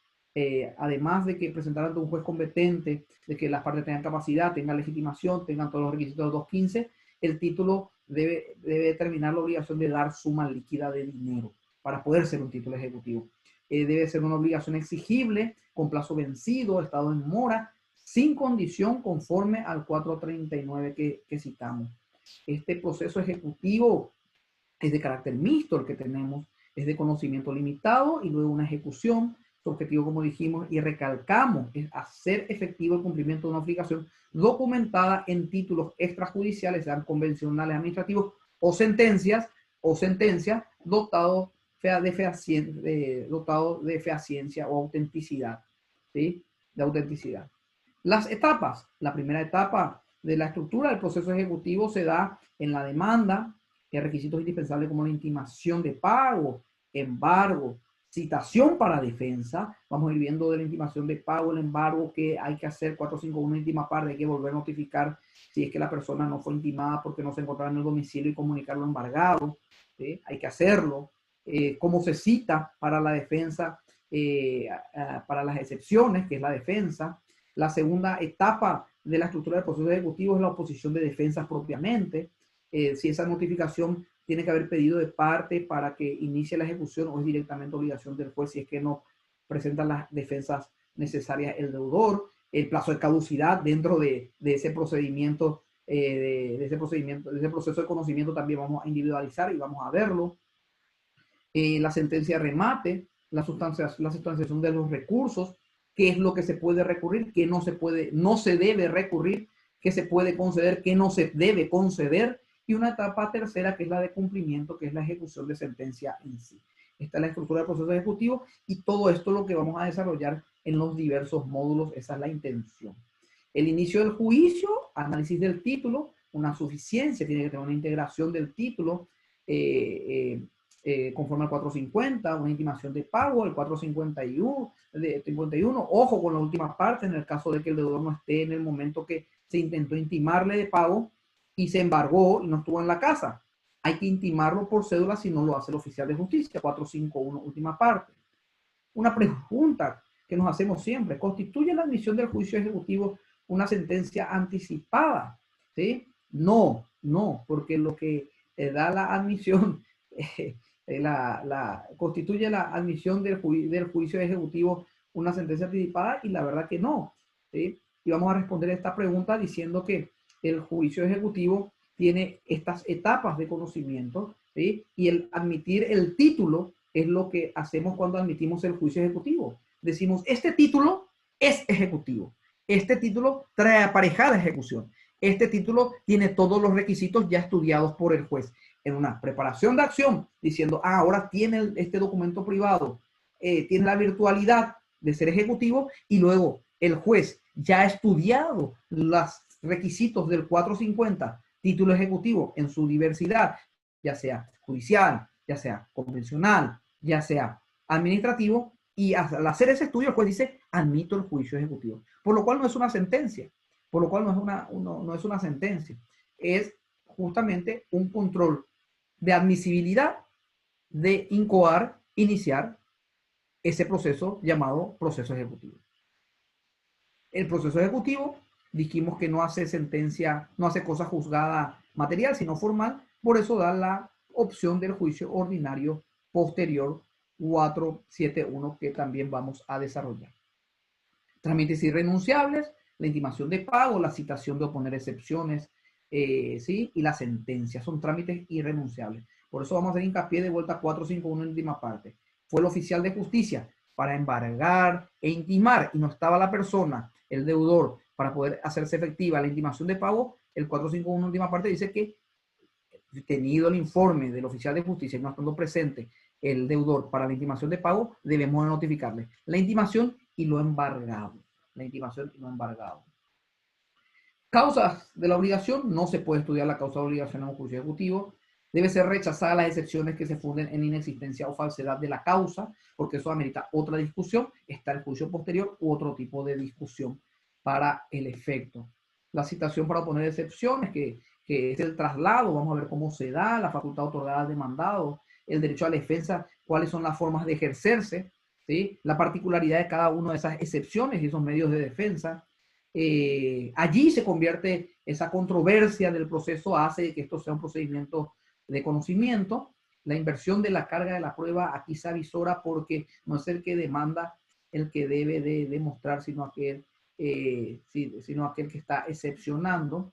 además de que presentar ante un juez competente, de que las partes tengan capacidad, tengan legitimación, tengan todos los requisitos del 215, el título debe determinar la obligación de dar suma líquida de dinero para poder ser un título ejecutivo. Debe ser una obligación exigible, con plazo vencido, estado en mora, sin condición conforme al 439 que citamos. Este proceso ejecutivo es de carácter mixto el que tenemos, es de conocimiento limitado y luego una ejecución. Su objetivo, como dijimos y recalcamos, es hacer efectivo el cumplimiento de una obligación documentada en títulos extrajudiciales, sean convencionales administrativos o sentencias dotados de fehaciencia o autenticidad, ¿sí? De autenticidad. Las etapas. La primera etapa de la estructura del proceso ejecutivo se da en la demanda, que requisitos indispensables como la intimación de pago, embargo, citación para defensa. Vamos a ir viendo de la intimación de pago, el embargo que hay que hacer 451 íntima parte, hay que volver a notificar si es que la persona no fue intimada porque no se encontraba en el domicilio y comunicarlo embargado, ¿sí? Hay que hacerlo. Cómo se cita para la defensa, para las excepciones, que es la defensa. La segunda etapa de la estructura del proceso ejecutivo es la oposición de defensas propiamente. Si esa notificación tiene que haber pedido de parte para que inicie la ejecución o es directamente obligación del juez si es que no presenta las defensas necesarias el deudor. El plazo de caducidad dentro de ese procedimiento, de ese proceso de conocimiento también vamos a individualizar y vamos a verlo. La sentencia de remate, la sustanciación de los recursos, qué es lo que se puede recurrir, qué no se puede, no se debe recurrir, qué se puede conceder, qué no se debe conceder, y una etapa tercera que es la de cumplimiento, que es la ejecución de sentencia en sí. Esta es la estructura del proceso ejecutivo y todo esto es lo que vamos a desarrollar en los diversos módulos, esa es la intención. El inicio del juicio, análisis del título, una suficiencia, tiene que tener una integración del título, conforme al 450, una intimación de pago, el 451, ojo con la última parte, en el caso de que el deudor no esté en el momento que se intentó intimarle de pago y se embargó y no estuvo en la casa. Hay que intimarlo por cédula si no lo hace el oficial de justicia, 451, última parte. Una pregunta que nos hacemos siempre, ¿constituye la admisión del juicio ejecutivo una sentencia anticipada? ¿Sí? No, porque lo que da la admisión constituye la admisión del juicio ejecutivo una sentencia anticipada y la verdad que no, ¿sí? Y vamos a responder esta pregunta diciendo que el juicio ejecutivo tiene estas etapas de conocimiento, ¿sí? Y el admitir el título es lo que hacemos cuando admitimos el juicio ejecutivo. Decimos, este título es ejecutivo. Este título trae aparejada ejecución. Este título tiene todos los requisitos ya estudiados por el juez en una preparación de acción, diciendo, ahora tiene este documento privado, tiene la virtualidad de ser ejecutivo, y luego el juez ya ha estudiado los requisitos del 450, título ejecutivo en su diversidad, ya sea judicial, ya sea convencional, ya sea administrativo, y al hacer ese estudio el juez dice, admito el juicio ejecutivo, por lo cual no es una sentencia, por lo cual no es una sentencia, es justamente un control de admisibilidad de incoar, iniciar ese proceso llamado proceso ejecutivo. El proceso ejecutivo, dijimos que no hace sentencia, no hace cosa juzgada material, sino formal, por eso da la opción del juicio ordinario posterior 471 que también vamos a desarrollar. Trámites irrenunciables, la intimación de pago, la citación de oponer excepciones, ¿sí? Y la sentencia, son trámites irrenunciables. Por eso vamos a hacer hincapié de vuelta 451 en última parte. Fue el oficial de justicia para embargar e intimar y no estaba la persona, el deudor, para poder hacerse efectiva la intimación de pago. El 451 en última parte dice que, tenido el informe del oficial de justicia y no estando presente el deudor para la intimación de pago, debemos notificarle la intimación y lo embargado. La intimación y lo embargado. Causas de la obligación. No se puede estudiar la causa de obligación en un juicio ejecutivo. Debe ser rechazada las excepciones que se funden en inexistencia o falsedad de la causa, porque eso amerita otra discusión. Está el juicio posterior u otro tipo de discusión para el efecto. La citación para oponer excepciones, que es el traslado, vamos a ver cómo se da, la facultad otorgada al demandado, el derecho a la defensa, cuáles son las formas de ejercerse, ¿sí? La particularidad de cada una de esas excepciones y esos medios de defensa. Allí se convierte esa controversia del proceso, hace que esto sea un procedimiento de conocimiento. La inversión de la carga de la prueba aquí se avisora porque no es el que demanda el que debe de demostrar, sino aquel que está excepcionando,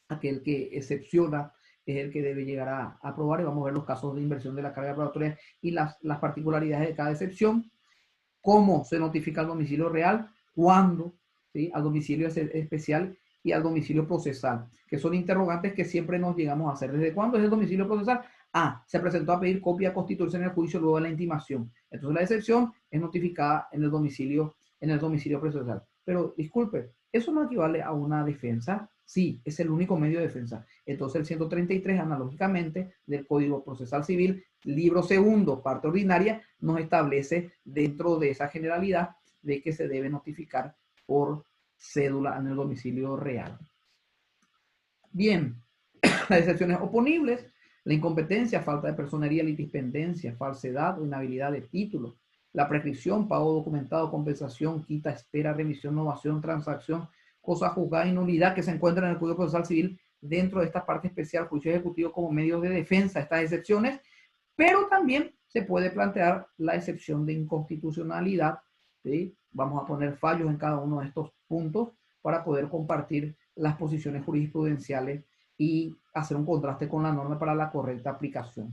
aquel que excepciona es el que debe llegar a probar, y vamos a ver los casos de inversión de la carga probatoria y las particularidades de cada excepción. Cómo se notifica al domicilio real, cuándo, ¿sí? Al domicilio especial y al domicilio procesal, que son interrogantes que siempre nos llegamos a hacer. ¿Desde cuándo es el domicilio procesal? Se presentó a pedir copia a constituirse en el juicio luego de la intimación. Entonces la excepción es notificada en el domicilio procesal. Pero disculpe, ¿eso no equivale a una defensa? Sí, es el único medio de defensa. Entonces el 133, analógicamente, del Código Procesal Civil, libro segundo, parte ordinaria, nos establece dentro de esa generalidad de que se debe notificar por cédula en el domicilio real. Bien, las excepciones oponibles, la incompetencia, falta de personería, litispendencia, falsedad o inhabilidad de título, la prescripción, pago documentado, compensación, quita, espera, remisión, novación, transacción, cosa juzgada y nulidad que se encuentran en el Código Procesal Civil dentro de esta parte especial, juicio ejecutivo como medio de defensa, estas excepciones, pero también se puede plantear la excepción de inconstitucionalidad, ¿sí? Vamos a poner fallos en cada uno de estos puntos para poder compartir las posiciones jurisprudenciales y hacer un contraste con la norma para la correcta aplicación.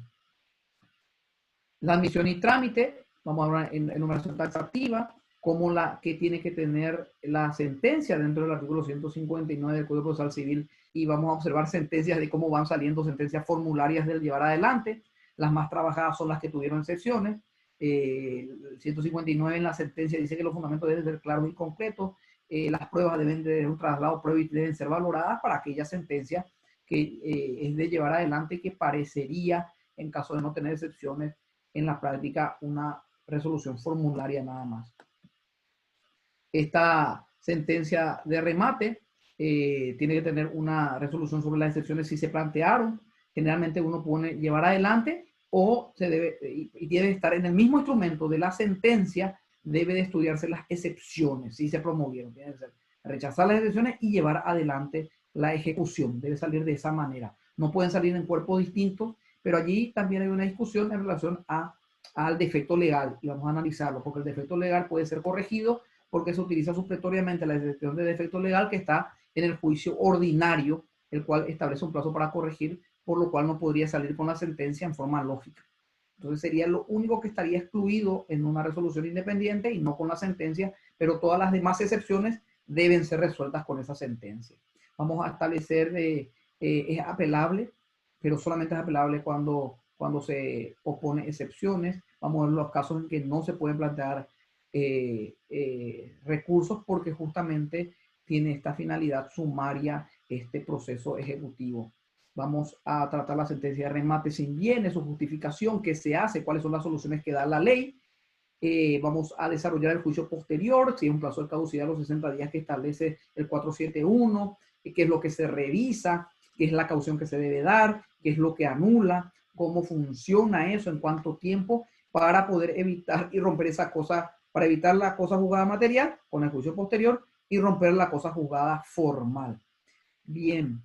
La admisión y trámite, vamos a hablar en enumeración taxativa, como la que tiene que tener la sentencia dentro del artículo 159 del Código Procesal Civil, y vamos a observar sentencias de cómo van saliendo sentencias formularias del llevar adelante. Las más trabajadas son las que tuvieron excepciones. 159 en la sentencia dice que los fundamentos deben ser claros y concretos. Las pruebas deben de un traslado previo y deben ser valoradas para aquella sentencia que es de llevar adelante, que parecería, en caso de no tener excepciones, en la práctica una resolución formularia nada más. Esta sentencia de remate tiene que tener una resolución sobre las excepciones si se plantearon. Generalmente uno pone llevar adelante, o se debe, y debe estar en el mismo instrumento de la sentencia, debe de estudiarse las excepciones si se promovieron. Tiene que ser rechazar las excepciones y llevar adelante la ejecución. Debe salir de esa manera. No pueden salir en cuerpos distintos, pero allí también hay una discusión en relación al defecto legal, y vamos a analizarlo, porque el defecto legal puede ser corregido porque se utiliza supletoriamente la excepción de defecto legal que está en el juicio ordinario, el cual establece un plazo para corregir, por lo cual no podría salir con la sentencia en forma lógica. Entonces sería lo único que estaría excluido en una resolución independiente y no con la sentencia, pero todas las demás excepciones deben ser resueltas con esa sentencia. Vamos a establecer, es apelable, pero solamente es apelable cuando se opone excepciones. Vamos a ver los casos en que no se pueden plantear recursos, porque justamente tiene esta finalidad sumaria este proceso ejecutivo. Vamos a tratar la sentencia de remate sin bienes, su justificación, qué se hace, cuáles son las soluciones que da la ley. Vamos a desarrollar el juicio posterior, si es un plazo de caducidad de los 60 días que establece el 471, qué es lo que se revisa, qué es la caución que se debe dar, qué es lo que anula, cómo funciona eso, en cuánto tiempo, para poder evitar y romper esa cosa, para evitar la cosa juzgada material con el juicio posterior y romper la cosa juzgada formal. Bien,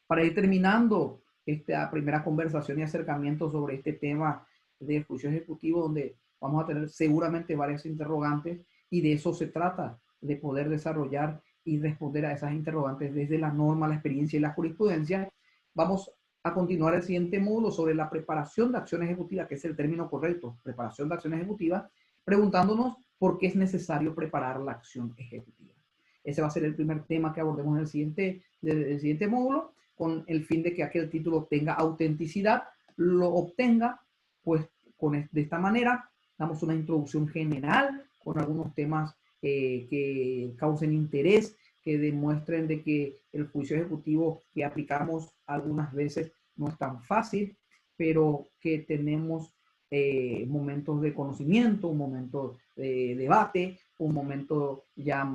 para ir terminando esta primera conversación y acercamiento sobre este tema del juicio ejecutivo, donde vamos a tener seguramente varias interrogantes, y de eso se trata, de poder desarrollar y responder a esas interrogantes desde la norma, la experiencia y la jurisprudencia. Vamos a continuar el siguiente módulo sobre la preparación de acción ejecutiva, que es el término correcto, preparación de acción ejecutiva, preguntándonos por qué es necesario preparar la acción ejecutiva. Ese va a ser el primer tema que abordemos en el siguiente módulo, con el fin de que aquel título tenga autenticidad, lo obtenga, pues de esta manera damos una introducción general con algunos temas que causen interés, que demuestren de que el juicio ejecutivo que aplicamos algunas veces no es tan fácil, pero que tenemos momentos de conocimiento, un momento de debate, un momento ya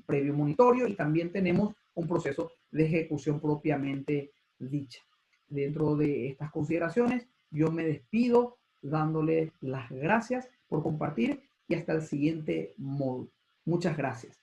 previo monitorio, y también tenemos un proceso de ejecución propiamente dicha. Dentro de estas consideraciones, yo me despido dándole las gracias por compartir y hasta el siguiente módulo. Muchas gracias.